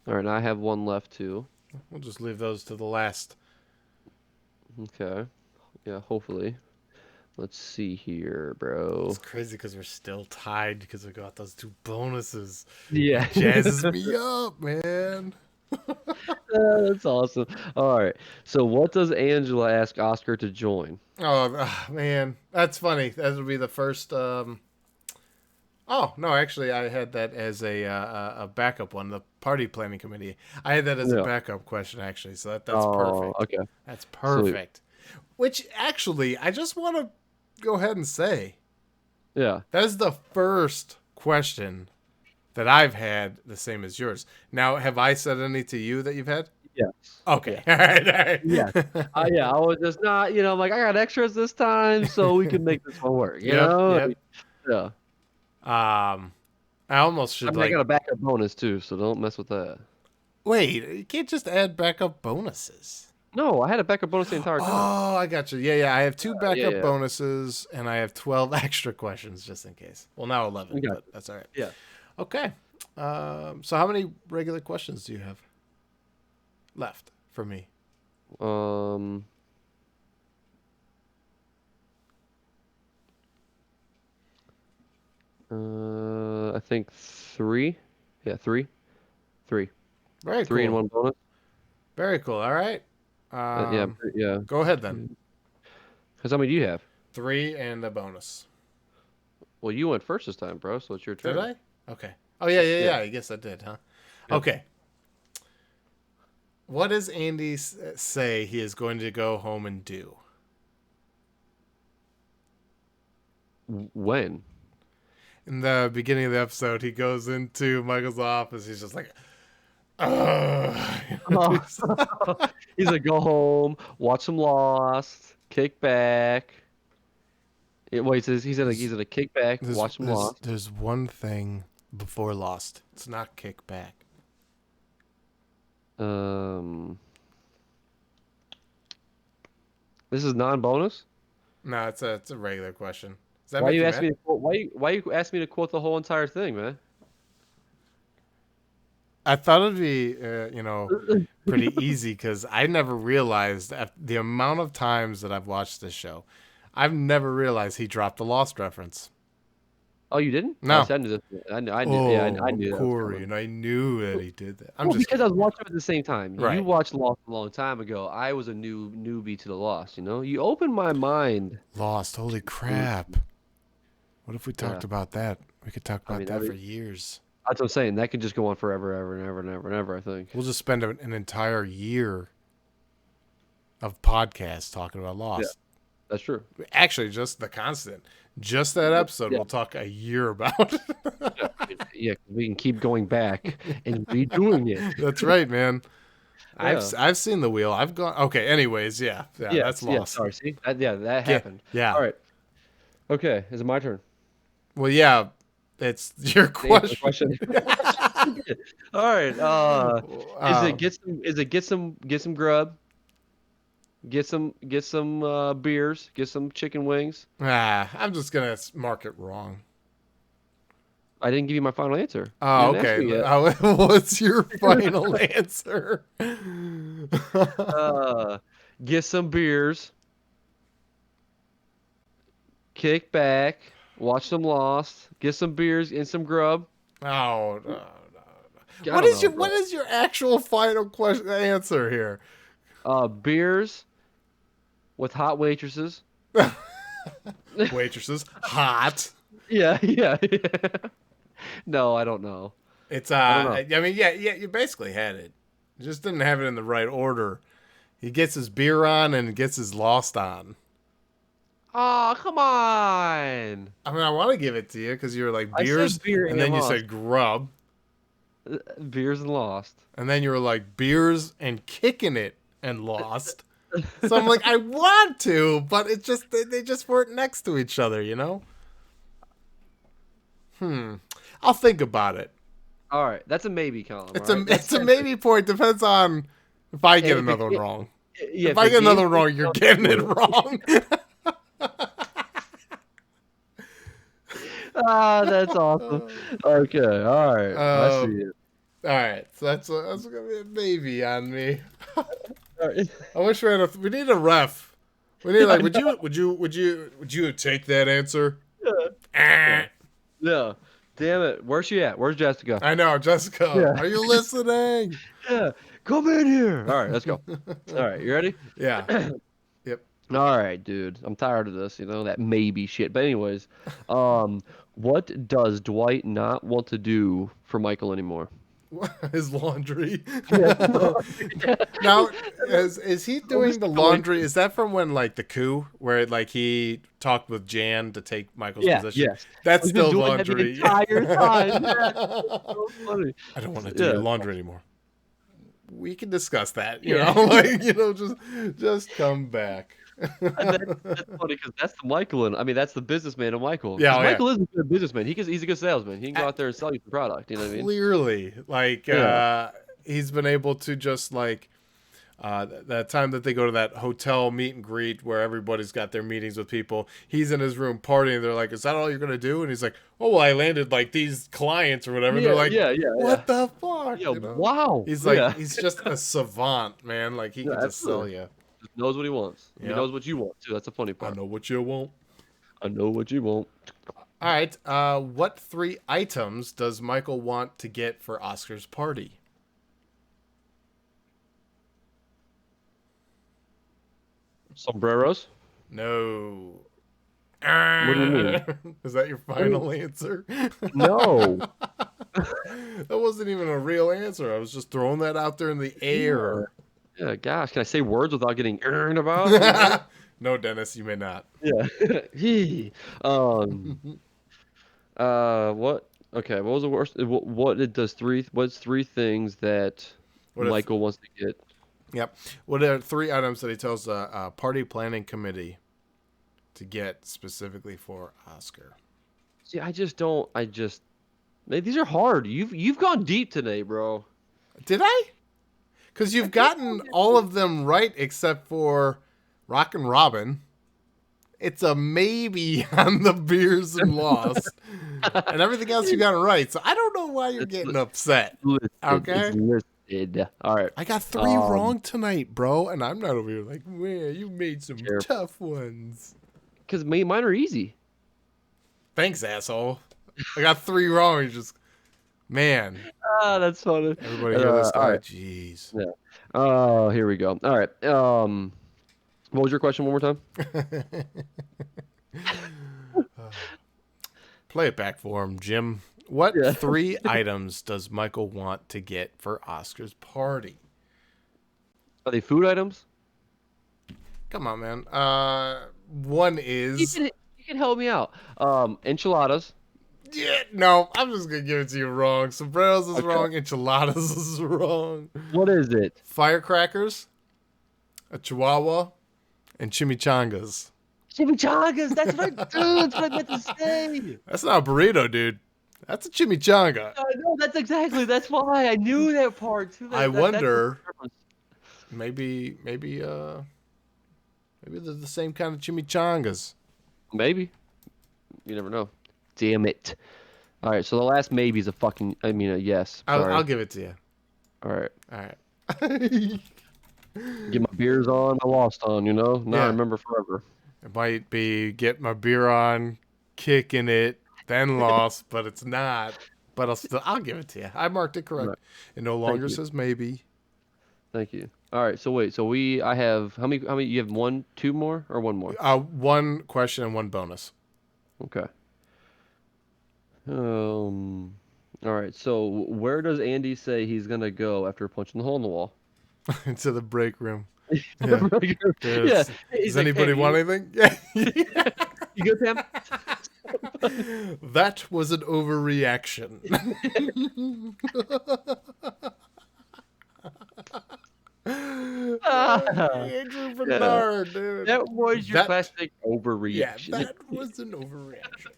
All right, I have one left too. We'll just leave those to the last. Okay. Yeah, hopefully. Let's see here, It's bro. crazy because we're still tied because we got those 2 bonuses. Yeah. Jazzes me up, man. That's awesome. All right. So, what does Angela ask Oscar to join? Oh, man, that's funny. That would be the first. Oh no, actually, I had that as a backup one. The party planning committee. I had that as a Yeah. backup question actually. So that's Oh, perfect. okay. That's Sweet. perfect. Which actually, I just want to go ahead and say Yeah. that is the first question that I've had the same as yours. Now, have I said any to you that you've had? Yes. Okay. Yeah. All right. All right. Yeah. Yeah. I was just not, I'm like, I got extras this time, so we can make this one work, Yep. Yep. Yeah. I almost I should mean, I got like a backup bonus too, so don't mess with that. wait. You can't just add backup bonuses. No, I had a backup bonus the entire time. Oh, I got you. Yeah, yeah. I have 2 Yeah, backup yeah. bonuses, and I have 12 extra questions just in case. Well, now 11, We got but that's all right. Yeah. Okay. So how many regular questions do you have left for me? Um. I think 3. Yeah, 3. 3. Very 3 cool. and 1 bonus. Very cool. All right. Yeah, yeah. Go ahead then. Because how many do you have? 3 and a bonus. Well, you went first this time, bro, so it's your turn. Did I? Okay. Oh yeah, yeah, Yeah. yeah. I guess I did, huh? Yep. Okay. What does Andy say he is going to go home and do? When? In the beginning of the episode, he goes into Michael's office. He's just like, "Ugh." He's like, go home, watch some Lost, kick back. Well, he says he's gonna kick back, watch some Lost. There's one thing before Lost. It's not kickback. This is non-bonus. No, it's a regular question. Does that Why make you you ask mad? me to quote? Why you ask me to quote the whole entire thing, man? I thought it'd be, pretty easy because I never realized the amount of times that I've watched this show. I've never realized he dropped the Lost reference. Oh, you didn't? Oh, No. see, I knew this. I knew. Yeah, I Oh, knew that was Corey, coming. and I knew that he did that. I'm Well, just because I was kidding. watching it at the same time. You Right. watched Lost a long time ago. I was a newbie to the Lost. You opened my mind. Lost. Holy crap. What if we Yeah, talked about that? We could talk I about mean, that for years. that's what I'm saying. That could just go on forever, ever, and ever, and ever, and ever. I think. We'll just spend an entire year of podcasts talking about Yeah, Lost. that's true. Actually, just the constant. Just that episode, Yeah, we'll talk a year about. yeah, yeah. We can keep going back and redoing it. That's right, man. Yeah. I've seen the wheel. I've gone. Okay. Anyways, yeah, that's Yes. Yeah. Lost. Sorry. See. That Yeah, happened. yeah. All right. Okay. Is it my turn? Well, yeah. It's your To answer the question. question. All right. Um, Is it get some grub, get some beers, get some chicken wings. I'm just gonna mark it wrong. I didn't give you my final answer. You Oh, didn't ask okay. me yet. What's your final answer? Uh, get some beers, kick back, watch some Lost, get some beers and some grub. Oh, no. I What don't is know, what bro. is your actual final question answer here? Beers with hot waitresses. Waitresses, hot. Yeah, yeah. No, I don't know. It's I don't know. I mean, yeah, you basically had it. You just didn't have it in the right order. He gets his beer on and gets his Lost on. Oh, come on. I mean, I want to give it to you because you were like I beers, said beer and and then you Lost. said grub, Beers and Lost. and then you were like beers and kicking it and Lost. So I'm like, I want to, but it just they just weren't next to each other, you know. I'll think about it. All right, that's a maybe column. It's All a right? it's a maybe point. Depends on if I get If another it, one wrong. yeah, If if I the get another game one wrong, you're getting it wrong. Ah, that's awesome. Okay, all right, I see Um, it. all right, so that's gonna be a maybe on me. All right. I wish we need a ref. We need like, would you take that answer? Eh. Yeah. Damn it. Where's she at? Where's Jessica? I know, Jessica. Yeah. Are you listening? Yeah. Come in here. All right, let's go. All right, you ready? Yeah. Yep. All right, dude. I'm tired of this, that maybe shit. But anyways, what does Dwight not want to do for Michael anymore? His laundry. Yeah. Now, is he doing the Dwight. laundry? Is that from when like the coup, where like he talked with Jan to take Michael's Yeah, position? yes. That's He's been still doing that the laundry. entire time. Yeah. So funny. I don't want to do Yeah. your laundry anymore. We can discuss that. You Yeah. know, like just come back. And that's funny because that's the Michael, and I mean that's the businessman of Michael. Yeah, 'Cause oh, yeah. Michael is a good businessman. He's a good salesman. He can go out there and sell you the product. You know what I mean? Clearly, like Yeah. he's been able to just like that time that they go to that hotel meet and greet where everybody's got their meetings with people. He's in his room partying. They're like, "Is that all you're gonna do?" And he's like, "Oh, well, I landed like these clients or whatever." And Yeah, they're like, yeah, yeah, "What the fuck?" yeah. You know? Wow. He's like, yeah. he's just a savant, man. Like he Yeah, can just sell absolutely. you. Just knows what he wants. He Yep. knows what you want too. That's the funny I part. know what you want. I know what you want. All right. What 3 items does Michael want to get for Oscar's party? Sombreros? No. What do you mean? Is that your final answer? No. That wasn't even a real answer. I was just throwing that out there in the air. Yeah, gosh, can I say words without getting earned about? No, Dennis, you may not. Yeah. He. Um. What? Okay, what was the worst? What it does three? What's three things that What if? Michael wants to get? Yep. What are three items that he tells a party planning committee to get specifically for Oscar? See, I just don't. Man, these are hard. You've gone deep today, bro. Did I? Because I you've think so, gotten all of them right except for Rock and Robin. It's a maybe on the beers and lost. And everything else you got right. So I don't know why you're It's getting upset. listed. It's Okay? listed. All right. I got three Um, wrong tonight, bro. And I'm not over here like, man, you made some tough ones. because mine are easy. Thanks, asshole. I got three wrong. You just, man. Ah, that's funny. Everybody hear this All guy? right. Jeez. Yeah. Oh, here we go. All right. What was your question one more time? Play it back for him, Jim. What Yeah. three items does Michael want to get for Oscar's party? Are they food items? Come on, man. One You is. can you can help me out. Enchiladas. Yeah, no, I'm just gonna give it to you wrong. Sombreros is Okay. wrong. Enchiladas is wrong. What is it? Firecrackers, a chihuahua, and chimichangas. Chimichangas. That's what I do. That's what I meant to say. That's not a burrito, dude. That's a chimichanga. I know. That's why I knew that part too. I That's wonder. the difference. Maybe they're the same kind of chimichangas. Maybe. You never know. Damn it. All right. So the last maybe is a yes. Sorry. I'll give it to you. All right. All right. Get my beers on, my lost on. Now Yeah. I remember forever. It might be get my beer on, kicking it, then lost, but it's not. But I'll give it to you. I marked it correct. Right. It no longer you. says maybe. Thank you. All right. So wait. So I have how many? You have one, two more, or one more? One question and one bonus. Okay. All right. So where does Andy say he's gonna go after punching the hole in the wall? Into the break room. Yeah. Yeah. He's Does like, anybody "Hey, want anything? Yeah. you good, Pam? That was an overreaction. Andrew Bernard, dude. That was your That- classic Yeah, overreaction. that was an overreaction.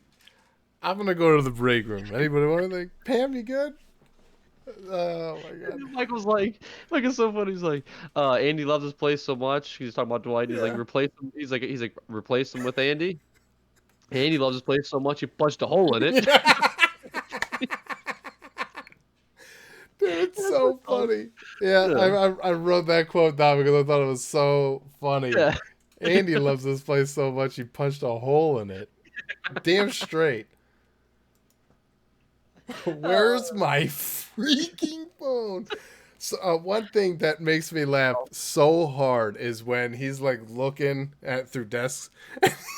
I'm gonna go to the break room. Anybody want anything? Pam, you good? Oh my god. Michael's like it's so funny. He's like, Andy loves this place so much. He's talking about Dwight. He's like, Yeah. replace him. He's like, replace him with Andy. Andy loves this place so much he punched a hole in it. Dude, it's so funny. Yeah, Yeah. I wrote that quote down because I thought it was so funny. Yeah. Andy loves this place so much he punched a hole in it. Damn straight. Where's my freaking phone? So one thing that makes me laugh so hard is when he's like looking at through desks,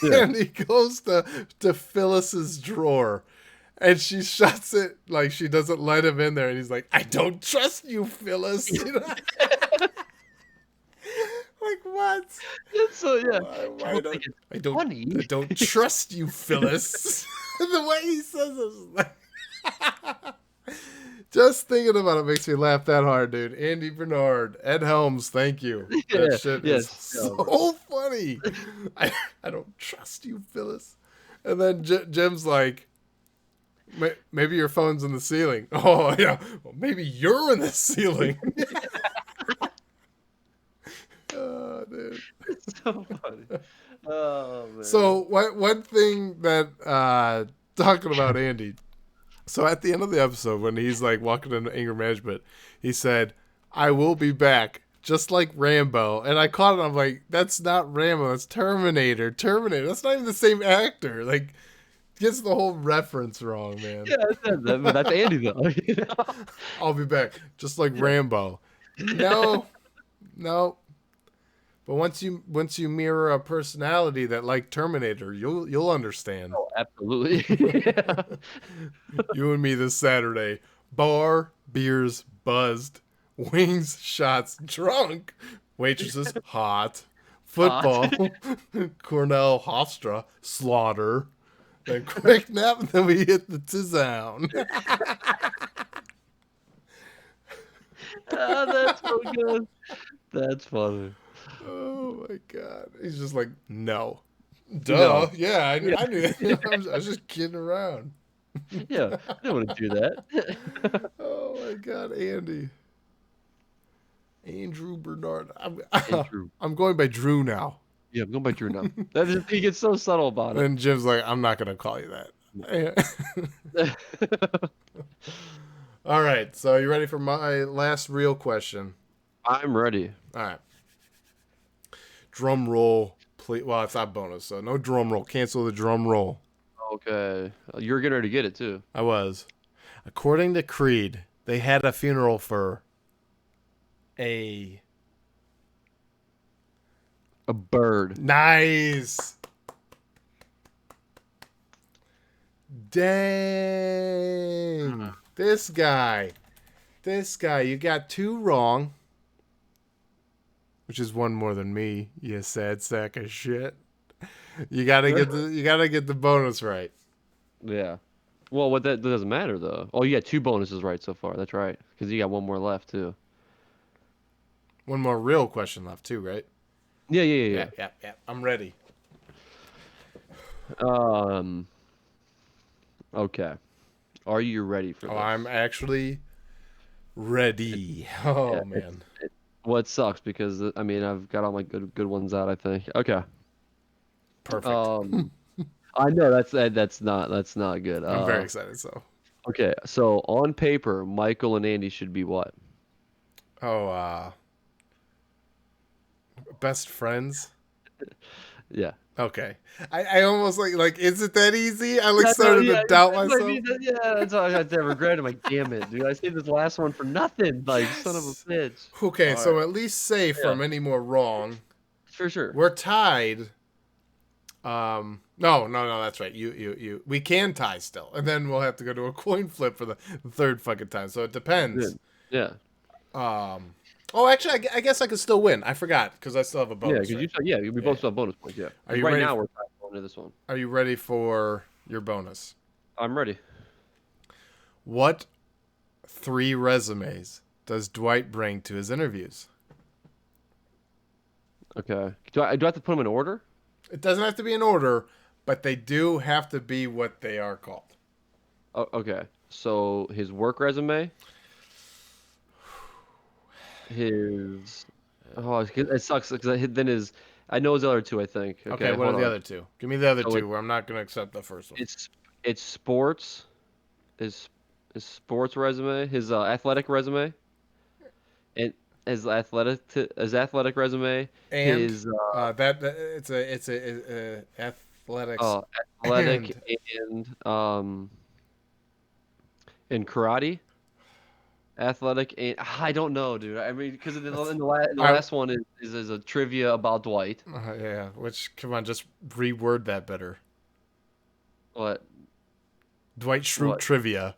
and he goes to Phyllis's drawer, and she shuts it like she doesn't let him in there, and he's like, "I don't trust you, Phyllis." You know? Like what? So yeah. Why don't funny. I don't trust you, Phyllis. The way he says it is like. Just thinking about it makes me laugh that hard, dude. Andy Bernard, Ed Helms, thank you. That shit is so funny. I don't trust you, Phyllis. And then Jim's like, maybe your phone's in the ceiling. Oh, yeah. Well, maybe you're in the ceiling. Oh, dude. It's so funny. Oh man. So one thing that talking about Andy. So at the end of the episode, when he's like walking into anger management, he said, "I will be back, just like Rambo." And I caught it. I'm like, "That's not Rambo. That's Terminator. Terminator. That's not even the same actor." Like, gets the whole reference wrong, man. Yeah, but that's Andy though. You know? I'll be back, just like Rambo. No. But once you mirror a personality that like Terminator, you'll understand. Oh, absolutely. Yeah. You and me this Saturday. Bar, beers, buzzed, wings, shots, drunk, waitresses, hot, football, Cornell, Hofstra, slaughter, Then quick nap, and then we hit the Tizown. That's so good. That's funny. Oh my god. He's just like, no. Duh. No. Yeah, Yeah. I knew that. I was just kidding around. Yeah, I didn't want to do that. Oh my god, Andy. Andrew Bernard. Andrew. I'm going by Drew now. Yeah, I'm going by Drew now. That is, he gets so subtle about it. And Jim's like, I'm not going to call you that. All right. So, you ready for my last real question? I'm ready. All right. Drum roll, please. Well, it's not bonus, so no drum roll. Cancel the drum roll. Okay. You're getting ready to get it, too. I was. According to Creed, they had a funeral for a bird. Nice. Dang. This guy. You got 2 wrong. Which is 1 more than me, you sad sack of shit. You gotta get the bonus right. Yeah. Well, that doesn't matter, though. Oh, you got 2 bonuses right so far. That's right. Because you got 1 more left, too. 1 more real question left, too, right? Yeah. Yeah. I'm ready. Okay. Are you ready for this? Oh, I'm actually ready. Oh, Yeah, man. Well, it sucks because, I mean, I've got all my good ones out, I think. Okay. Perfect. I know that's not good. I'm very excited, so. Okay, so on paper, Michael and Andy should be what? Oh, best friends? Yeah. Okay. I almost like, is it that easy? I started to doubt myself. Yeah, that's all I had to regret. I'm like, damn it, dude. I saved this last one for nothing. Like, Yes. son of a bitch. Okay, All so right. at least safe from any more wrong. For sure. We're tied. No, that's right. We can tie still, and then we'll have to go to a coin flip for the 3rd fucking time. So it depends. Yeah. Oh, actually, I guess I could still win. I forgot because I still have a Yeah, bonus. because right? we both still have bonus points. Yeah. Are you right ready now we're tied on to this one. Are you ready for your bonus? I'm ready. What 3 resumes does Dwight bring to his interviews? Okay. Do I have to put them in order? It doesn't have to be in order, but they do have to be what they are called. Oh, okay. So his work resume, his it sucks because then his I know his other 2. I think. Okay, what are the other 2? Give me the other 2 where I'm not going to accept the first one. It's sports, his sports resume, his athletic resume, and his athletic resume, And his it's a athletics athletic and karate. Athletic and I don't know, dude. I mean, because in the last one is a trivia about Dwight. Yeah, which come on, just reword that better. What? Dwight Schrute trivia.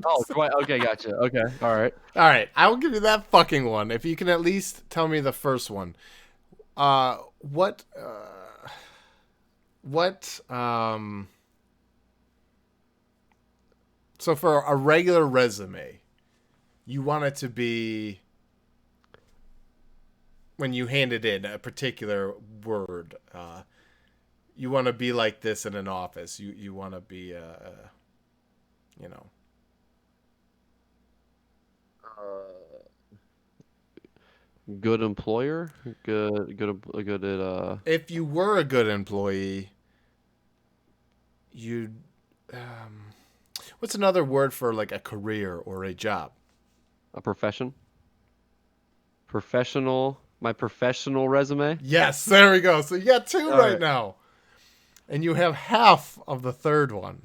Oh, Dwight. Okay, gotcha. Okay, all right. All right, I will give you that fucking one if you can at least tell me the first one. What? So for a regular resume, you want it to be when you hand it in a particular word. You want to be like this in an office. You want to be you know. Good employer. Good at. If you were a good employee, you'd. What's another word for like a career or a job? A profession. Professional. My professional resume. Yes, there we go. So you got 2 All right now, and you have half of the 3rd one.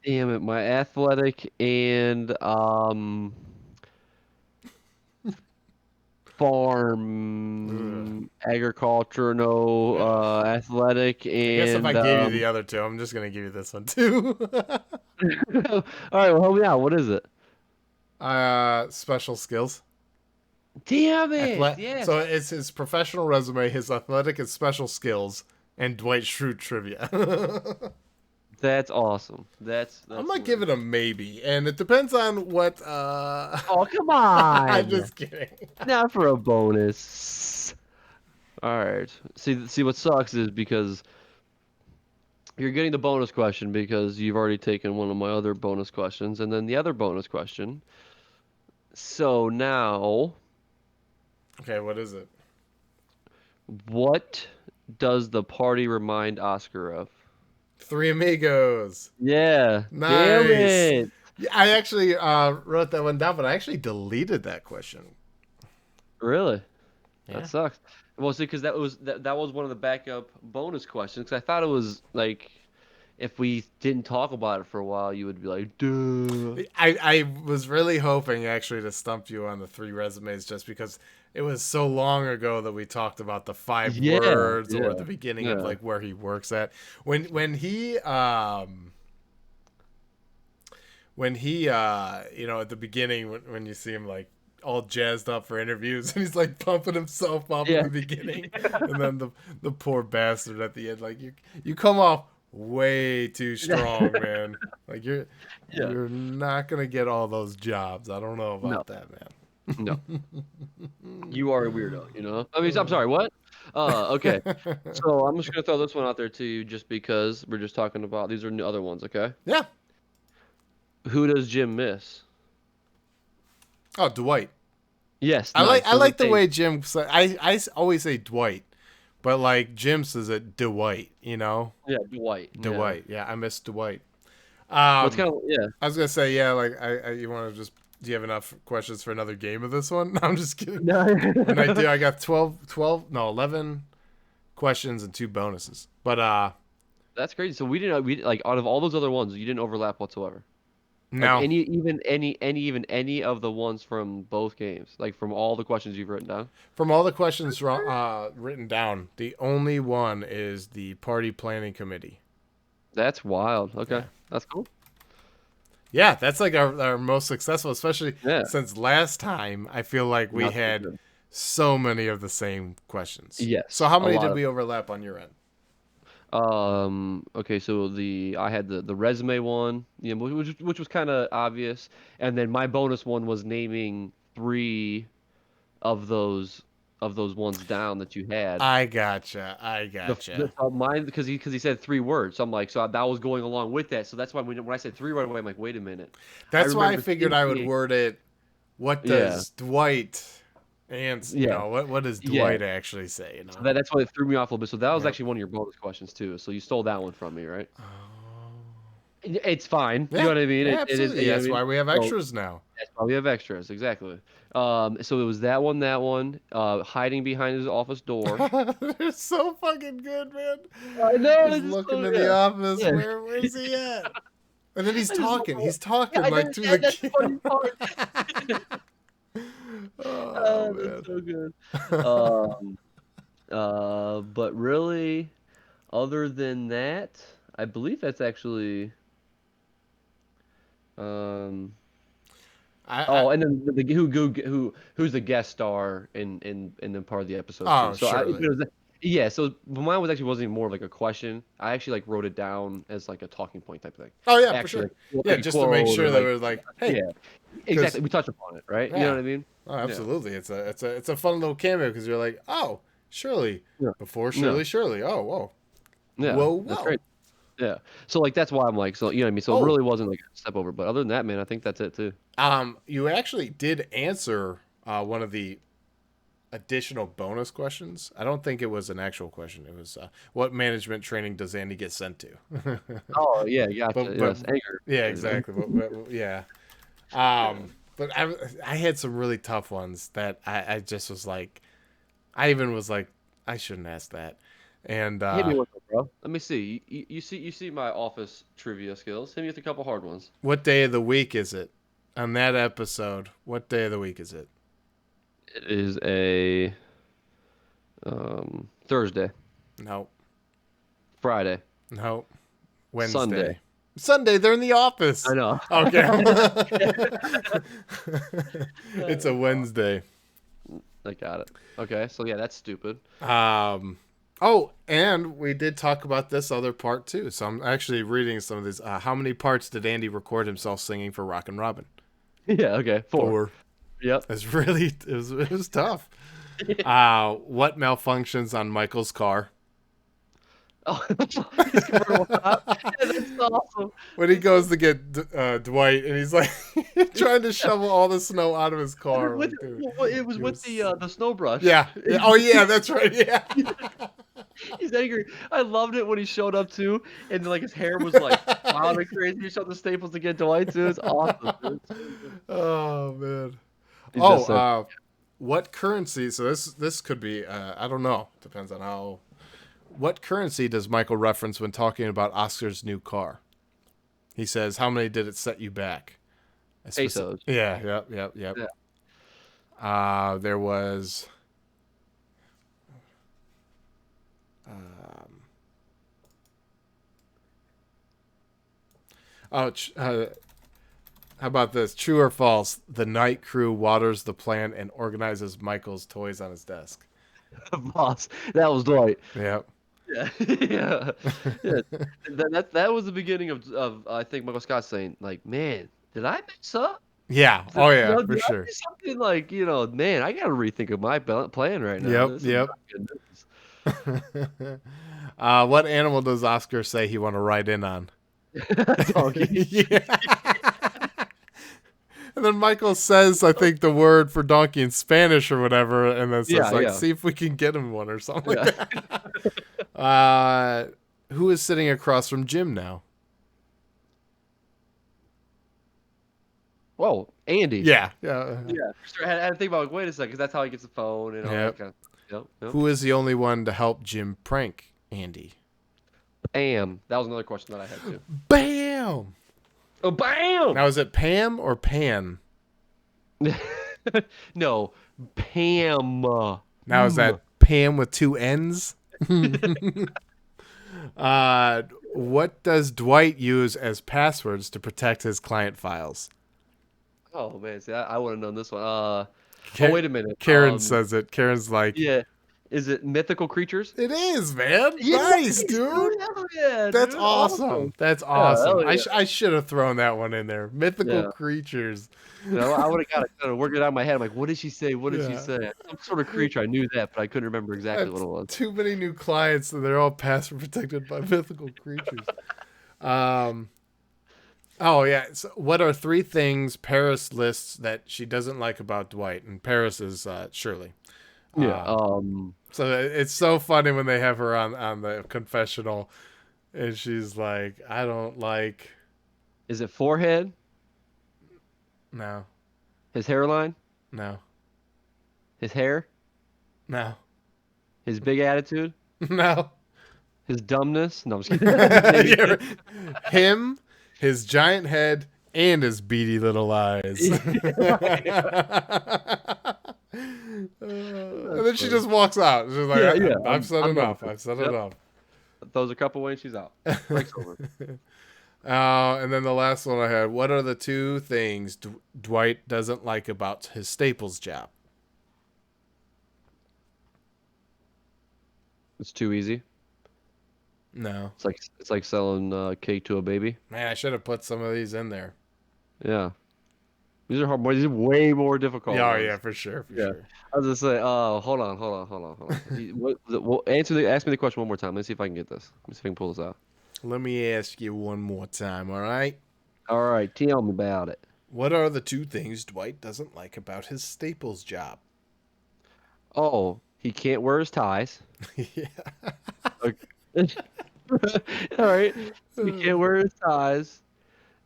Damn it! My athletic and farm agriculture, no athletic and. I guess if I gave you the other 2, I'm just gonna give you this one too. All right, well, help me out. What is it? Special skills. Damn it! Yeah. So it's his professional resume, his athletic and special skills, and Dwight Schrute trivia. That's awesome. I'm That's gonna give hilarious. it a maybe, and it depends on what. Oh, come I'm on. just kidding. Not for a bonus. All right. See what sucks is because you're getting the bonus question because you've already taken one of my other bonus questions and then the other bonus question. So now, Okay, what is it? what does the party remind Oscar of? Three Amigos. Yeah. Damn Nice. it. Yeah, I actually wrote that one down, but I actually deleted that question. Really? That Yeah. sucks. Well, see, because that was one of the backup bonus questions. 'Cause I thought it was like if we didn't talk about it for a while, you would be like, duh. I was really hoping actually to stump you on the three resumes just because it was so long ago that we talked about the five Yeah, words or yeah, the beginning of yeah, like where he works at. When he at the beginning when you see him like all jazzed up for interviews and he's like pumping himself up in yeah, the beginning and then the poor bastard at the end like you come off way too strong, man. Like yeah. you're not gonna get all those jobs. I don't know No, about that, no. man. You are a weirdo, you know? I mean, I'm sorry, what? Okay. So I'm just gonna throw this one out there to you just because we're just talking about these are new other ones, okay? Yeah. Who does Jim miss? Oh, Dwight. Yes, I like nice. I So like the they, way Jim. Always say Dwight, but like Jim says it Dwight. You know, yeah, Dwight. Yeah. Dwight. Yeah, I miss Dwight. Well, it's kind of yeah. I was gonna say yeah. Like you want to just. Do you have enough questions for another game of this one? No, I'm just kidding. No. And I do. I got 11 questions and two bonuses. But That's crazy. So we like out of all those other ones, you didn't overlap whatsoever. Like no. any of the ones from both games, like from all the questions you've written down. From all the questions written down, the only one is the party planning committee. That's wild. Okay, Yeah. that's cool. Yeah, that's like our most successful, especially Yeah, since last time I feel like we not so had good. so many of the same questions. So Yes, how a many lot did of. we overlap on your end? Okay, so I had the resume one, which was kind of obvious, and then my bonus one was naming three of those ones down that you had. I gotcha. I The gotcha. mine because he said three words. So I'm like, so that was going along with that. So that's why when I said three right away, I'm like, wait a minute. I That's why I remember figured I would thinking, word it. What yeah, does Dwight yeah, what does yeah. Dwight actually say? So that's why it threw me off a little bit. So that was Yep. actually one of your bonus questions too. So you stole that one from me, right? Oh. It's fine. You know Yeah. what I mean? Yeah, It is. absolutely. You know what I That's mean? why we have So extras now. that's why we have extras. Exactly. So it was that one, hiding behind his office door. They're so fucking good, man. I know. Just It's just looking so in the yeah. office. Yeah. Where's he at? And then he's I just love talking. it. He's Yeah, talking I know. like to Yeah, the that's the funny part. kid. Oh That's man. so good. Um, but really, other than that, I believe that's actually. Um, I oh, and then who's the guest star in the part of the episode too. oh So surely. yeah. So but mine was actually wasn't even more of like a question. I actually like wrote it down as like a talking point type of thing. Oh yeah, for Actually, sure. like Yeah, a just to make quote or sure that like we're like, hey, yeah, because exactly. We touched upon it, right? You know yeah, what I mean? oh Yeah. absolutely. It's a fun little cameo because you're like, oh, Shirley, Yeah. before Yeah. Shirley. Oh whoa, Yeah. whoa, That's whoa. great. Yeah. So like that's why I'm like so you know what I mean. So it Oh, really wasn't like a step over. But other than that, man, I think that's it too. you actually did answer one of the additional bonus questions. I don't think it was an actual question. It was what management training does Andy get sent to? Oh yeah, gotcha. but Yes, anger. yeah, exactly. Yeah. But I had some really tough ones that I just was like, I even was like, I shouldn't ask that. And Hit me with it, bro. Let me see. You see my office trivia skills. Hit me with a couple hard ones. what day of the week is it? On that episode, what day of the week is it? It is a Thursday, No, Friday, no, Sunday. Wednesday. Sunday, they're in the I office. know. Okay. It's a Wednesday. I got it. Okay, so yeah, that's stupid. Um, Oh, and we did talk about this other part too. So I'm actually reading some of these. How many parts did Andy record himself singing for Rockin' Robin? Yeah, okay, 4. 4. Yep. It's really it was tough. What malfunctions on Michael's car? Oh, his convertible top. Yeah, that's awesome. When he goes to get Dwight, and he's like trying to shovel all the snow out of his car. With, Like, dude, well, it was he with was. the snow brush. Yeah. Oh yeah, that's right. Yeah. He's angry. I loved it when he showed up too, and like his hair was like wild and crazy. He showed the staples to get Dwight too. It's awesome, dude. It's so good. Oh man. He's Oh, just so what currency? So this could be. I don't know. Depends on how. What currency does Michael reference when talking about Oscar's new car? He says, "How many did it set you back?" pesos. Yeah. Yep. Yep. Yep. Yeah. There was. Um, oh, how about this? True or false? The night crew waters the plant and organizes Michael's toys on his desk. Boss, that was Dwight. Yep. Yeah, yeah, yeah. That was the beginning of I think Michael Scott saying like, man, did I mess up? Yeah. Did, Oh yeah, for did I sure. do something like man, I got to rethink of my plan right now. Yep. This is Yep. not good news. What animal does Oscar say he want to ride in on? Donkey. Yeah. And then Michael says, I think, the word for donkey in Spanish or whatever, and then says, Yeah, like, yeah, see if we can get him one or something yeah. like that. Who is sitting across from Jim now? Whoa, Andy. Yeah. Yeah. Yeah, for sure. I had to think about like, wait a second, 'cause that's how he gets the phone and all that Yep. kind of. Yep, yep. Who is the only one to help Jim prank Andy? Bam. That was another question that I had too. Bam! Oh, bam! Now, is it Pam or Pan? No, Pam. Now, is that Pam with 2 N's? What does Dwight use as passwords to protect his client files? Oh man, see, I would have known this one. Oh, Ka- wait a minute. Karen says it. Karen's like, Yeah, is it mythical creatures? it is, man. Yeah, Nice, dude. dude. Hell yeah, That's dude. awesome. That's Yeah, awesome. hell yeah. I should have thrown that one in there. Mythical Yeah. creatures. I would have got it kind of worked it out in my head. I'm like, what did she say? What did she Yeah. say? Some sort of creature. I knew that, but I couldn't remember I exactly have what it was. too many new clients, and they're all password protected by mythical creatures. Oh yeah. So what are 3 things Paris lists that she doesn't like about Dwight? And Paris is Shirley. Yeah. So it's so funny when they have her on the confessional, and she's like, "I don't like." Is it forehead? No, His hairline? no, His hair? no, His big attitude? no. His dumbness? No, I'm just kidding. Yeah, him, his giant head, and his beady little eyes. And then she just walks out. She's like, Yeah, yeah. I've said I'm done enough. with it. I've said Yep. enough. Throws a cup away and she's out. Breaks over. And then the last one I had. What are the 2 things Dwight doesn't like about his Staples job? It's too easy. No. It's like selling cake to a baby. Man, I should have put some of these in there. Yeah. These are hard. These are way more difficult. Yeah, oh, ones. yeah, for sure, for Yeah. sure. I was just say, hold on. Ask me the question one more time. Let's see if I can get this. Let me see if I can pull this out. Let me ask you one more time, all right? All right, tell me about it. What are the 2 things Dwight doesn't like about his Staples job? Oh, he can't wear his ties. Yeah. Okay. All right, he can't wear his ties.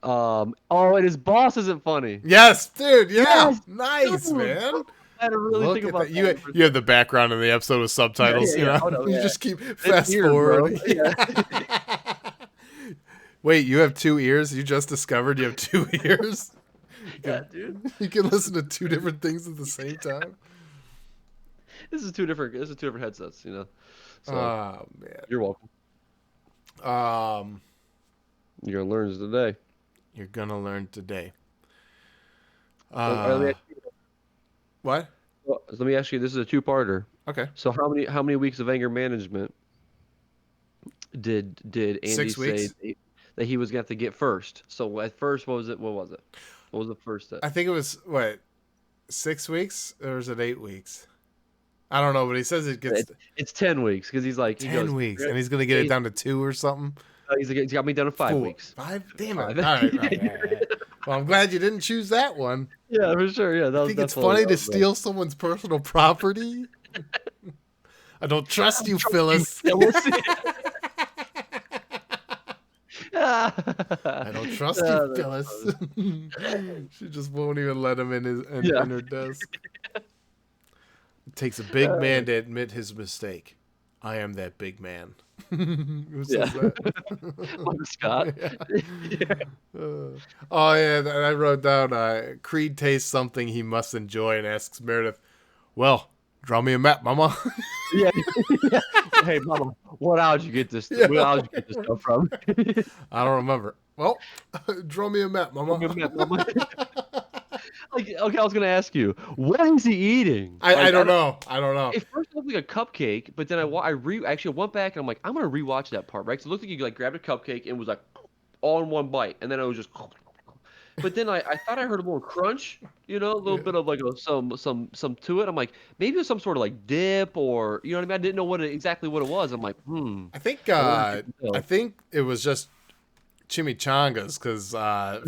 Oh, and his boss isn't funny. Yes, dude. Yeah. Yes, Nice, dude. man. I had to really Look think at about that. You have the background in the episode with subtitles, Yeah, yeah, you know? oh, no, You yeah. just keep fast ears, bro. forward. Wait, you have 2 ears? You just discovered you have 2 ears? Yeah, dude. You can listen to 2 different things at the same time? This is two different headsets, you know. So Oh, man. you're welcome. You're gonna learn this today. You're going to learn today. Let me What? let me ask you. This is a two-parter. Okay. So how many weeks of anger management did Andy 6 say weeks. that he was going to have to get first? So at first, what was it? What was it? What was the first? I think it was what 6 weeks or is it 8 weeks? I don't know, but he says it gets It's 10 weeks because he's like he 10 goes. weeks, and he's gonna get it down to 2 or something. He's got me down to 4, weeks. 5. Damn it! 5. All right, all right, all right, all right. Well, I'm glad you didn't choose that one. Yeah, for sure. Yeah, that You was think it's definitely funny that to was bad. steal someone's personal property? I don't trust you, Phyllis. Phyllis. Ah, I don't trust you, that's Phyllis. funny. She just won't even let him in his Yeah. in her desk. It takes a big man to admit his mistake. I am that big man. Who Yeah. says that? Michael Scott. Yeah. Oh yeah, and I wrote down Creed tastes something he must enjoy and asks Meredith, "Well, draw me a map, Mama." Yeah. Yeah. Hey, Mama, what aisle did you get this? Yeah. Where aisle did you get this stuff from? I don't remember. Well, draw me a map, Mama. Mama. Like, okay, I was gonna ask you, what is he eating? I don't know. I don't know. At first, it looked like a cupcake, but then actually went back and I'm like, I'm gonna rewatch that part, right? Because it looked like you like grabbed a cupcake and was like all in one bite, and then it was just. But then I thought I heard a little crunch, a little Yeah. bit of like some to it. I'm like, maybe it was some sort of like dip or you know what I mean? I didn't know exactly what it was. I'm like, I think I wonder if you can I tell. think it was just chimichangas because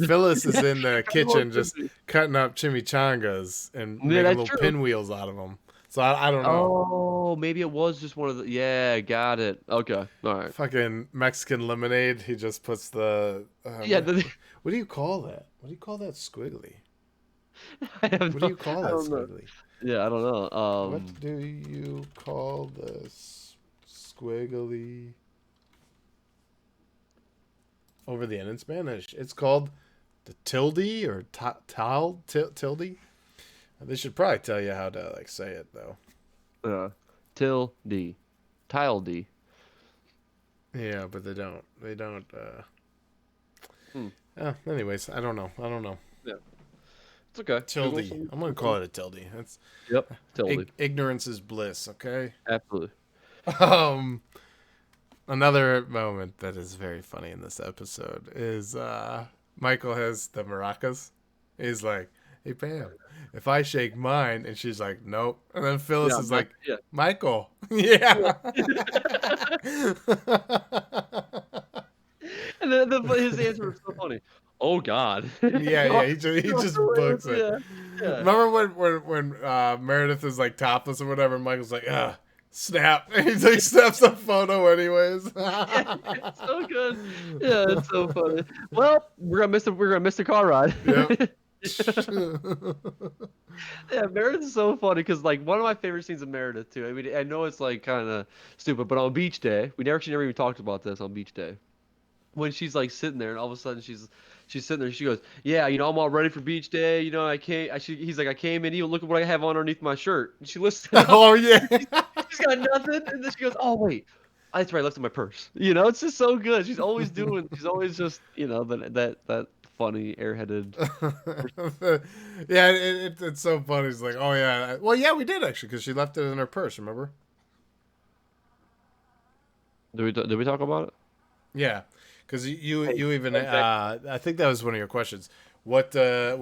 Phyllis is in the kitchen just cutting up chimichangas and Yeah, making that's little true. pinwheels out of them. So I don't know. Oh, maybe it was just one of the. Yeah, got it. Okay, all right. Fucking Mexican lemonade. He just puts the Yeah, what do you call that? What do you call that squiggly? I have What do no, you call I that don't know. squiggly? Yeah, I don't know. What do you call this squiggly over the end in Spanish? It's called the tilde or tilde. They should probably tell you how to like say it though. Till D, tile D. Yeah, but they don't. They don't. Hmm. Anyways, I don't know. I don't know. Yeah, it's okay. Tilde. I'm gonna call it a tilde. That's Yep, till D. ignorance is bliss. Okay. Absolutely. Um. Another moment that is very funny in this episode is Michael has the maracas. He's like, "Hey Pam, if I shake mine," and she's like, "Nope," and then Phyllis Yeah, is like, yeah. "Michael, yeah." And then his answer was so funny. Oh God. Yeah, yeah, he just books it. Yeah, yeah. Remember when Meredith is like topless or whatever, and Michael's like, snap, and he like snaps a photo anyways. Yeah, it's so good. Yeah, it's so funny. Well, we're gonna miss the car ride. Yep. Yeah, Meredith is so funny because like one of my favorite scenes of Meredith too. I mean, I know it's like kind of stupid, but on beach day, actually never even talked about this on beach day. When she's like sitting there and all of a sudden she's sitting there, she goes, yeah, I'm all ready for beach day, I came he's like, I came in, look at what I have on underneath my shirt, and she lifts it up. Oh yeah. She's got nothing, and then she goes, oh wait, that's right, I left in my purse. It's just so good. She's always just that funny airheaded. Yeah, it's so funny. It's like, oh yeah, well yeah, we did actually because she left it in her purse. Remember? Did we talk about it? Yeah, because you even Exactly. I think that was one of your questions. Where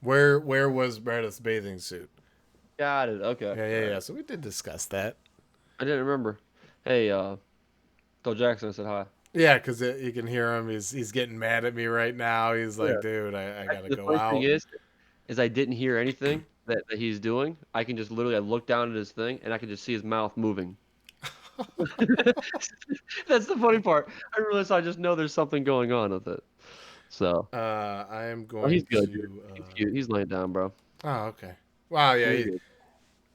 was Meredith's bathing suit? Got it. Okay. Yeah, All yeah, right. yeah. So we did discuss that. I didn't remember. Hey, Phil Jackson said hi. Yeah, because you can hear him. He's getting mad at me right now. He's like, Yeah. dude, I gotta Actually, the go funny thing out. is I didn't hear anything that he's doing. I can just literally I look down at his thing and I can just see his mouth moving. That's the funny part. I realize I just know there's something going on with it. So, I am oh, he's going good, dude. to. He's cute. He's laying down, bro. Oh, okay. Wow, yeah. He's good.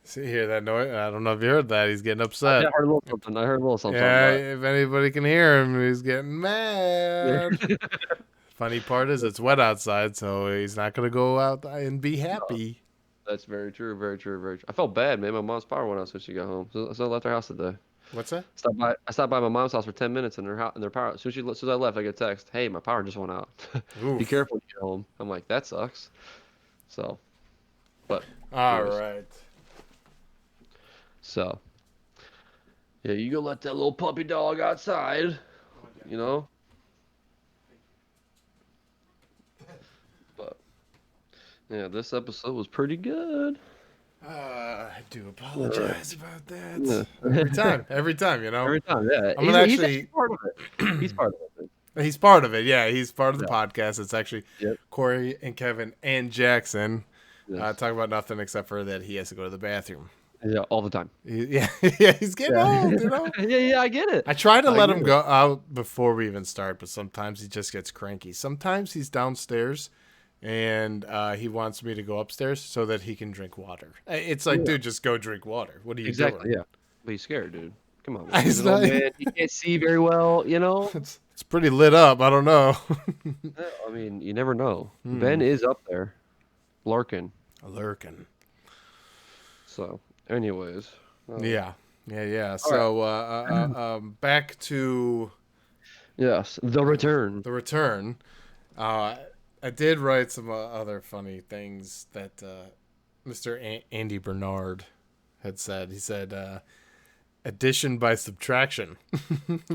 See, hear that noise? I don't know if you heard that. He's getting I upset. heard a little something. I heard a little something, Yeah, but if anybody can hear him, he's getting yeah. mad. Funny part is it's wet outside, so he's not gonna go out and be happy. That's very true. Very true. Very true. I felt bad, man. My mom's power went out when she got home, so I left her house today. What's that? I stopped by my mom's house for 10 minutes and their house and their power. As soon as I left, I get a text. Hey, my power just went out. Be Oof. careful when you get home. I'm like, that sucks. So, but All anyways, right. so Yeah, you go let that little puppy dog outside, you know? But yeah, this episode was pretty good. I do All right. apologize about Yeah. that. Every time, you know. Every time, yeah. I'm gonna He's actually actually. part of it. He's part of it. He's part of it. Yeah, he's part of the Yeah. podcast. It's actually Yep. Corey and Kevin and Jackson Yes. talk about nothing except for that he has to go to the bathroom. Yeah, all the time. Yeah, yeah, he's getting Yeah. old, you know. Yeah, yeah, I get it. I try to I let get him it. go out before we even start, but sometimes he just gets cranky. Sometimes he's downstairs and he wants me to go upstairs so that he can drink water. It's like, Yeah. dude, just go drink water. What are you Exactly, doing? yeah. But he's scared, dude. Come on, man. He's He's an old not. man. He can't see very well, you know? It's pretty lit up. I don't know. I mean, you never know. Hmm. Ben is up there, lurking. Lurking. So, anyways. Yeah, yeah. All right. So back to Yes, the return. the return. Uh, I did write some other funny things that Mr. Andy Bernard had said. He said addition by subtraction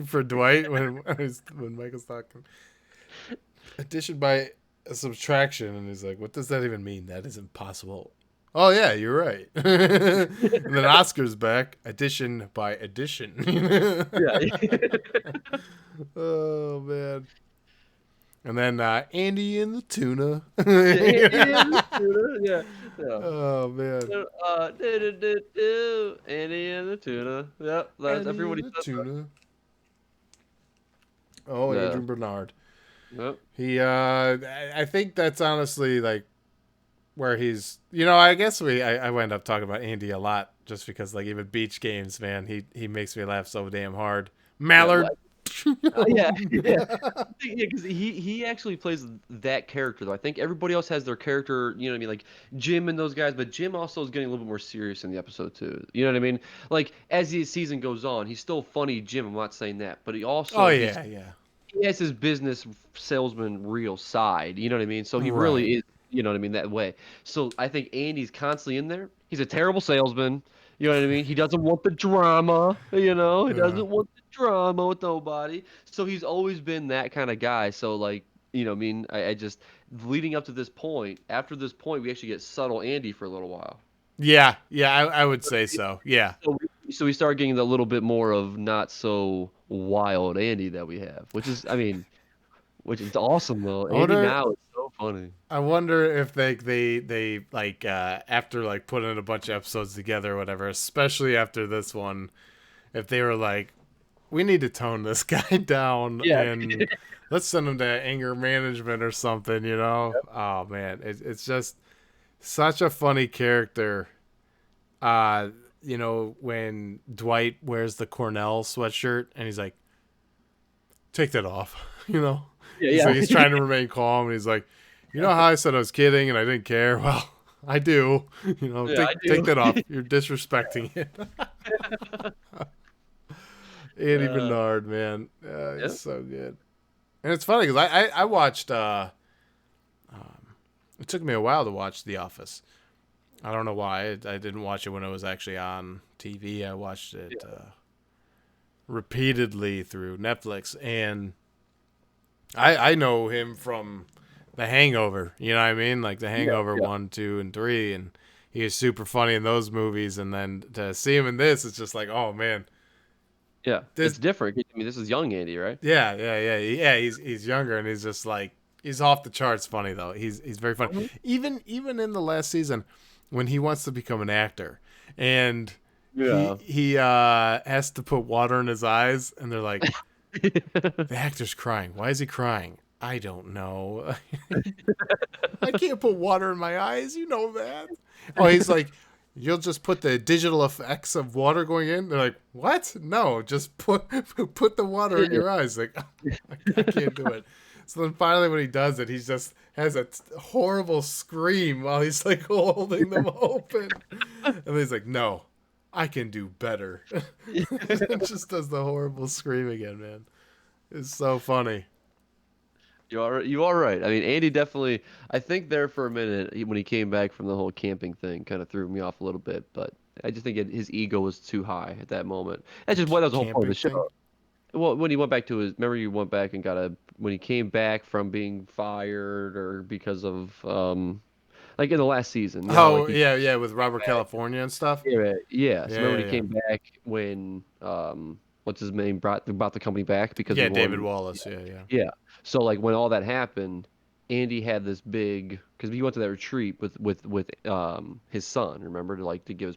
for Dwight when Michael's talking. Addition by subtraction, and he's like, "What does that even mean? That is impossible." Oh yeah, you're right. And then Oscar's back. Addition by addition. Yeah. Oh man. And then Andy and the tuna. Yeah. Yeah. Oh man. Andy and the tuna. Yep, that's Andy everybody and the says that. tuna. Oh, Yeah. Andrew Bernard. Yep. He I think that's honestly like where he's, I guess I wind up talking about Andy a lot just because like even beach games, man, he makes me laugh so damn hard. Yeah. Mallard. Yeah. Yeah. Yeah, because he actually plays that character though. I think everybody else has their character, you know what I mean, like Jim and those guys, but Jim also is getting a little bit more serious in the episode too. You know what I mean? Like as the season goes on, he's still funny, Jim. I'm not saying that, but he Oh also yeah, yeah. he has his business salesman real side. You know what I mean? So he Right. really is. You know what I mean? That way. So I think Andy's constantly in there. He's a terrible salesman. You know what I mean? He doesn't want the drama. He Yeah. doesn't want the drama with nobody. So he's always been that kind of guy. So like, I mean, I just leading up to this point. After this point, we actually get subtle Andy for a little while. Yeah, yeah, I would say so. Yeah. So we start getting a little bit more of not so wild Andy that we have, which is, I mean, which is awesome though. I Andy wonder now is so funny. I wonder if they like after like putting a bunch of episodes together or whatever, especially after this one, if they were like, we need to tone this guy down Yeah. and let's send him to anger management or something. Oh man, it's just such a funny character. Uh, when Dwight wears the Cornell sweatshirt and he's like, take that off, you know. He's Yeah, like, he's yeah. trying to remain calm and he's like, how I said I was kidding and I didn't care? Well, I do. Yeah, I Take do. that off. You're disrespecting it. Andy Uh, Bernard, man, yeah. he's so good. And it's funny because I watched. It took me a while to watch The Office. I don't know why. I didn't watch it when it was actually on TV. I watched it repeatedly through Netflix, and I know him from The Hangover. You know what I mean? Like The Yeah, Hangover yeah, 1, 2, and 3, and he is super funny in those movies. And then to see him in this, it's just like, oh man, yeah. this. It's different. I mean, this is young Andy, right? Yeah. He's younger, and he's just like he's off the charts funny though. He's very funny. Mhm. Even in the last season, when he wants to become an actor, and he Yeah. he has to put water in his eyes, and they're like, the actor's crying. Why is he crying? I don't know. I can't put water in my eyes. You know that. Oh, he's like, you'll just put the digital effects of water going in. They're like, what? No, just put the water in your eyes. Like, I can't do it. So then finally, when he does it, he just has a horrible scream while he's like holding them open. And then he's like, no, I can do better. It just does the horrible scream again, man. It's so funny. You are right. I mean, Andy definitely. I think there for a minute when he came back from the whole camping thing, kind of threw me off a little bit. But I just think his ego was too high at that moment. That's The just what that was the whole point of the camping thing. show. Well, when he went back to his, remember he went back and got a, when he came back from being fired or because of, like in the last season, you know, like Oh he yeah, yeah, with Robert California and stuff. yeah, yeah. So remember Yeah, when yeah, he yeah. came back when what's his name brought the company back because he Yeah, David won. Wallace. Yeah, yeah. Yeah. So like when all that happened, Andy had this big because he went to that retreat with his son. Remember to give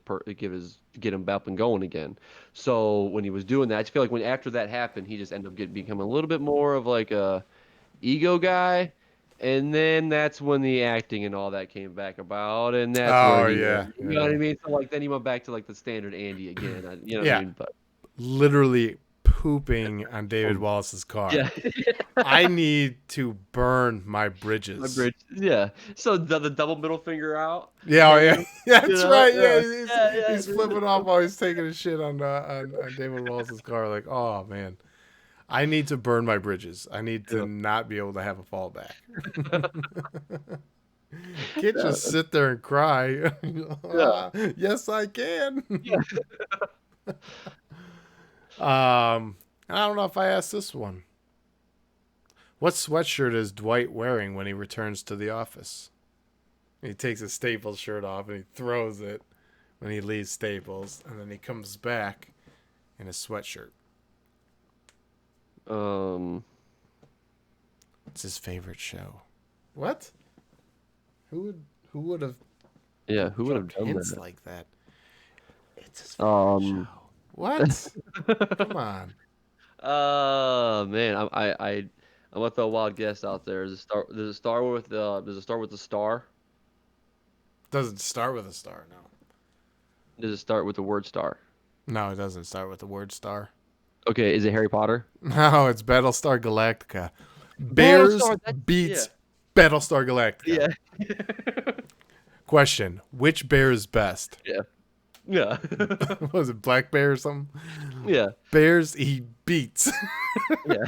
his to get him up and going again. So when he was doing that, I just feel like when after that happened, he just ended up becoming a little bit more of like a ego guy. And then that's when the acting and all that came back about, and that's where Oh he yeah, went. You know what I yeah, mean? So like then he went back to like the standard Andy again. You know what I yeah. mean? But Literally pooping on David oh, Wallace's car. yeah. I need to burn my My bridges. bridge. Yeah. So the double middle finger out Yeah, oh kind yeah, of, yeah, you that's know? right. Yeah. Yeah, Yeah, he's flipping off while he's taking a shit on David Wallace's car. Like, oh man, I need to burn my bridges. I need to yeah. not be able to have a fallback. Can't Yeah. just sit there and cry. Yeah. Yes, I can. Yeah. I don't know if I asked this one. What sweatshirt is Dwight wearing when he returns to the office? He takes his Staples shirt off and he throws it when he leaves Staples, and then he comes back in a sweatshirt. Um. It's his favorite show. What? Who would have Yeah. Who would have dropped done hints that? like that? It's his favorite Um. show. What? Come on. Man. I'm gonna throw a wild guess out there. Does it start with the star? Doesn't start with a star, no. Does it start with the word star? No, it doesn't start with the word star. Okay. Is it Harry Potter? No, it's Battlestar Galactica. Bears Battlestar. That's yeah. beats Battlestar Galactica. Yeah. Question: which bear is best? Yeah. Yeah. Was it Black Bear or something? Yeah. Bears he beats. Yeah.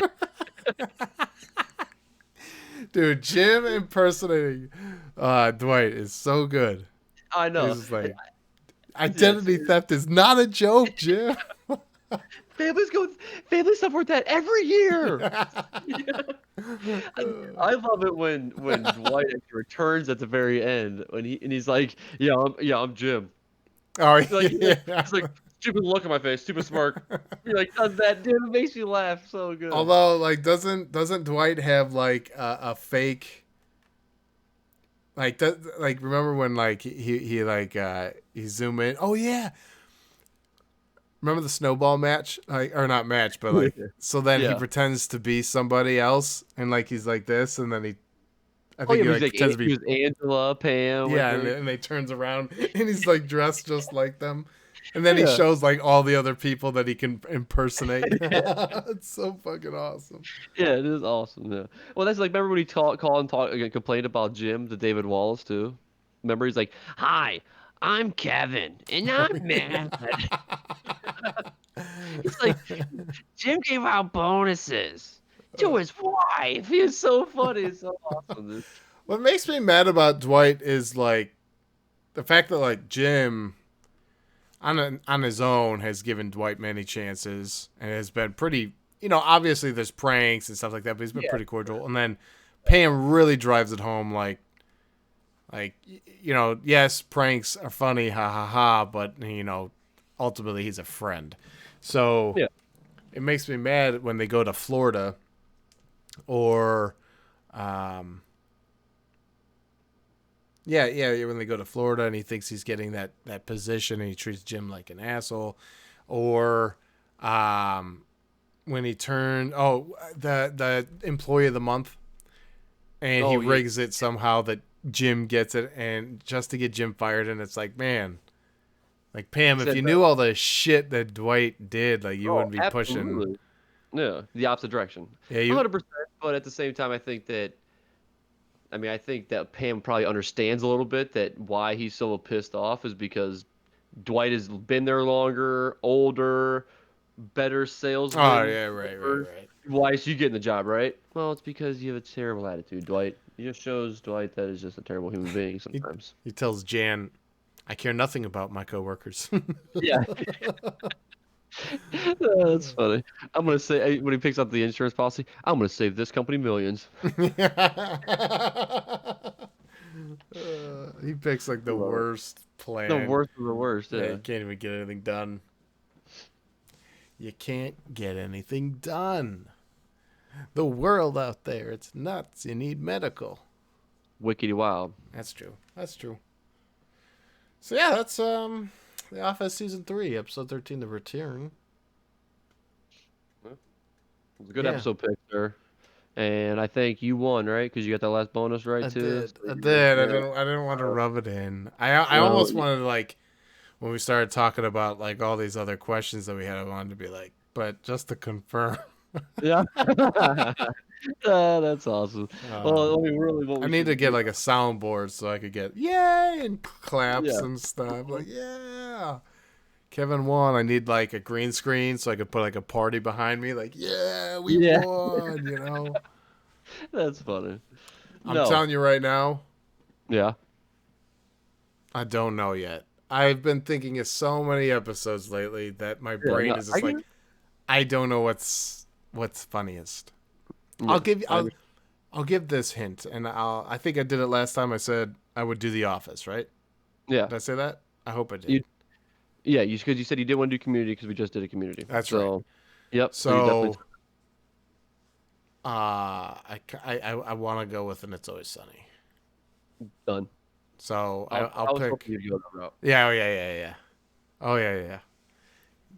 Dude, Jim impersonating Dwight is so good. I know. He's just like, Yeah, identity theft is not a joke, Jim. families go families suffer with that every year. I, I love it when Dwight actually returns at the very end when he's like, I'm Jim. Oh yeah. He's like stupid look on my face, stupid smirk. He like does that, dude. It makes me laugh so good. Although, like, doesn't Dwight have like a fake? Like, like remember when like he like he zoom in? Oh yeah, remember the snowball match? Like, or not match, but like, so then he Yeah. pretends to be somebody else, and like he's like this, and then I Oh think yeah, he but like pretends to he be, was Angela, Pam with yeah, her. and they turns around, and he's like dressed just like them, and then he Yeah. shows like all the other people that he can impersonate. It's so fucking awesome. Yeah, it is awesome. Yeah. Well, that's like remember when he called and again, complained about Jim to David Wallace too. Remember he's like, "Hi, I'm Kevin, and Oh, I'm yeah. mad." He's like, Jim gave out bonuses to his wife. He is so funny. It's so awesome. Dude. What makes me mad about Dwight is like the fact that like Jim on his own has given Dwight many chances and has been pretty, obviously there's pranks and stuff like that, but he's been Yeah. pretty cordial. And then Pam really drives it home like yes, pranks are funny, ha ha ha, but ultimately he's a friend. So Yeah. it makes me mad when they go to Florida or um yeah, when they go to Florida and he thinks he's getting that position and he treats Jim like an asshole, or when he turned the employee of the month and he Oh yeah. rigs it somehow that Jim gets it and just to get Jim fired, and it's like, man, like Pam, if Said you that. knew all the shit that Dwight did, like you Oh, wouldn't be pushing. absolutely. Yeah, the opposite direction. Yeah, you 100%. But at the same time, I think that Pam probably understands a little bit that why he's so pissed off is because Dwight has been there longer, older, better Oh salesman. yeah, right. Why is he getting the job, right? Well, it's because you have a terrible attitude, Dwight. It just shows Dwight that is just a terrible human being He sometimes. he tells Jan, I care nothing about my coworkers. Yeah. That's funny. I'm gonna say when he picks up the insurance policy, I'm gonna save this company millions. He picks like the Love it. worst The plan. worst of the worst. Yeah, Yeah. you can't even get anything done. You can't get anything done. The world out there, it's nuts. You need medical. Wickedy wild. That's true. That's true. So yeah, that's The Office season 3, episode 13, The Return. It was a good Yeah, episode pick, sir. And I think you won, right? Because you got the last bonus right I too. did. So I you're, did. yeah. I didn't want to rub it in. I Well, almost wanted to like when we started talking about like all these other questions that we had, I wanted to be like, but just to confirm. yeah. That's awesome. Um, Well, I mean, really, what I we need to should get do. like a soundboard so I could get yay and claps Yeah. and stuff. Like, yeah. Kevin won. I need like a green screen so I could put like a party behind me. Like, yeah, we Yeah. won, you know? That's funny. I'm No. telling you right now, Yeah. I don't know yet. I've been thinking of so many episodes lately that my Yeah. brain No, is I just get like, it. I don't know what's funniest. Yeah, I'll give I I'll give this hint, and I think I did it last time. I said I would do The Office, right? yeah. Did I say that? I hope I You did. yeah. You because you said you didn't want to do community because we just did a community. That's right. So, yep. So you definitely So I want to go with And It's Always Sunny. done. So I'll I was pick. hoping you'd go that route. Yeah, oh yeah. Oh yeah.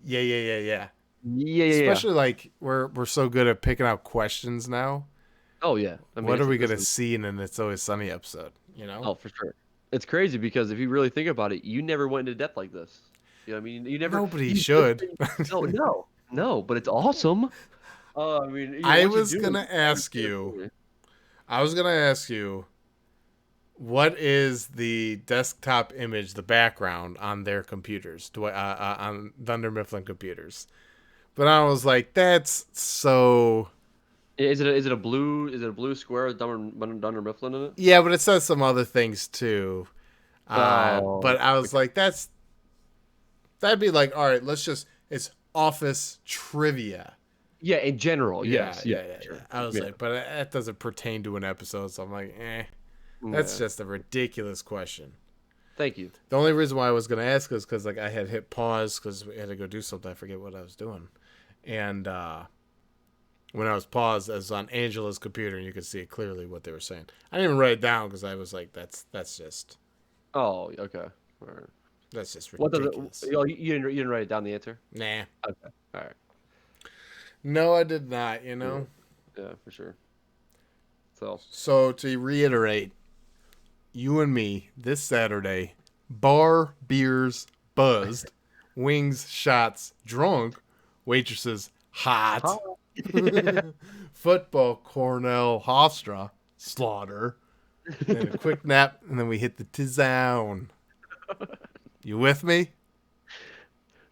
Yeah. Yeah. Yeah. Yeah. Especially like we're so good at picking out questions now. Oh yeah. I mean, What are we this gonna is see in An It's Always Sunny episode? You know? oh for sure. It's crazy because if you really think about it, you never went into depth like this. You know what I mean? You never. Nobody You should. no. But it's awesome. I mean, I once you was do gonna it, ask you. I was gonna ask you, what is the desktop image, the background on their computers, on Thunder Mifflin computers? But I was like, that's so. Is it a blue square with Dunder Mifflin in it? Yeah, but it says some other things too. Oh, But I was okay. like, that'd be like, all right, it's Office trivia. Yeah, in general, Yeah, yes, yeah, yeah, yeah, sure. yeah. I was Yeah, like, but that doesn't pertain to an episode, so I'm like, that's yeah. just a ridiculous question. Thank you. The only reason why I was gonna ask is because like I had hit pause because we had to go do something. I forget what I was doing, and when I was paused, I was on Angela's computer, and you could see clearly what they were saying. I didn't even write it down because I was like, that's just Oh, okay. All right. What does it? ridiculous. You didn't write it down the answer? Nah, Okay. All right. no, I did not. You Yeah, know. yeah, for sure. So, So to reiterate, you and me this Saturday, bar, beers, buzzed, wings, shots, drunk, waitresses, hot, football, Cornell, Hofstra, slaughter, and a quick nap, and then we hit the town. You with me?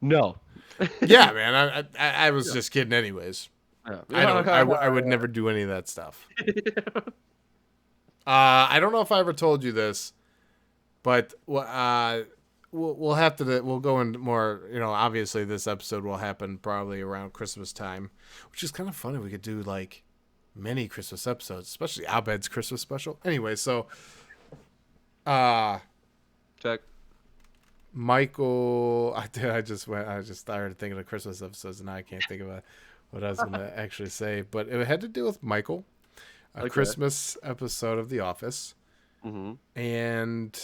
no. Yeah, man. I was just kidding, anyways. Yeah. I would never do any of that stuff. I don't know if I ever told you this, but we'll have to we'll go into more. You know, obviously this episode will happen probably around Christmas time, which is kind of funny. We could do like many Christmas episodes, especially Abed's Christmas special. Anyway, so Check. Michael, I just started thinking of Christmas episodes, and now I can't think of what I was going to actually say, but it had to do with Michael, a Okay. Christmas episode of The Office. Mm-hmm. And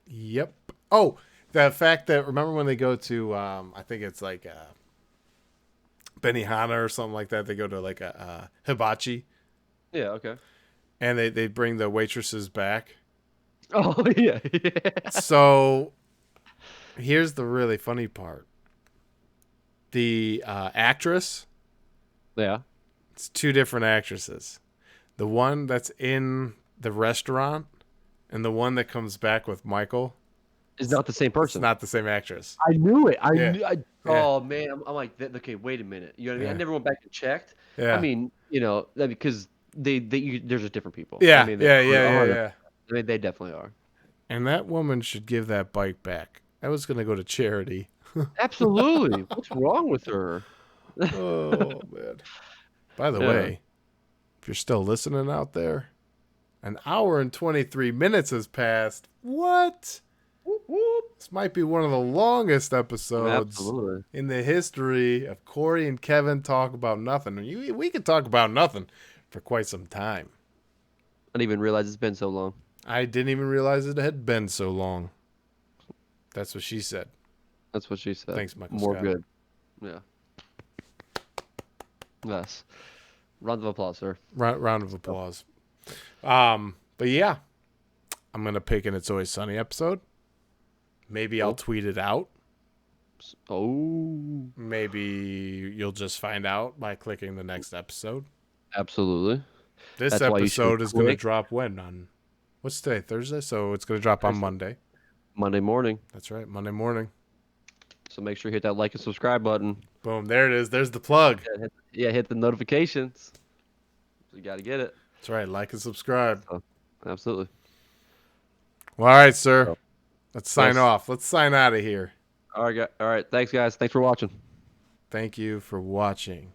yep. Oh, the fact that remember when they go to I think it's like Benihana or something like that. They go to like a hibachi, Yeah. Okay. and they bring the waitresses back. Oh yeah. So here's the really funny part. The actress, Yeah. it's two different actresses. The one that's in the restaurant and the one that comes back with Michael. It's not the same It's person. not the same actress. I knew it. Yeah. Yeah. Oh man, I'm like, okay, wait a minute. You know what I mean? I Yeah. never went back and checked. Yeah. I mean, because they're just different people. Yeah, I mean, yeah. I mean, they definitely are. And that woman should give that bike back. That was going to go to charity. Absolutely. What's wrong with her? Oh, man. By the Yeah. way, if you're still listening out there, an hour and 23 minutes has passed. What? Whoop, whoop. This might be one of the longest episodes Absolutely. in the history of Corey and Kevin Talk About Nothing. We could talk about nothing for quite some time. I didn't even realize it's been so long. I didn't even realize it had been so long. That's what she said. That's what she said. Thanks, Michael More Scott. good. Yeah. Yes. Round of applause, sir. Round of applause. But yeah, I'm gonna pick an It's Always Sunny episode. Maybe I'll tweet it out. Oh. Maybe you'll just find out by clicking the next episode. Absolutely. This That's why you should episode is going to click. drop when? On what's today? Thursday? So it's going to drop on Thursday. Monday. Monday morning. That's right, Monday morning. So make sure you hit that like and subscribe button. Boom, there it is. There's the plug. Hit the notifications. You got to get it. That's right, like and subscribe. Absolutely. Well, all right, sir. So, Let's sign yes. off. Let's sign out of here. All right. Thanks, guys. Thanks for watching. Thank you for watching.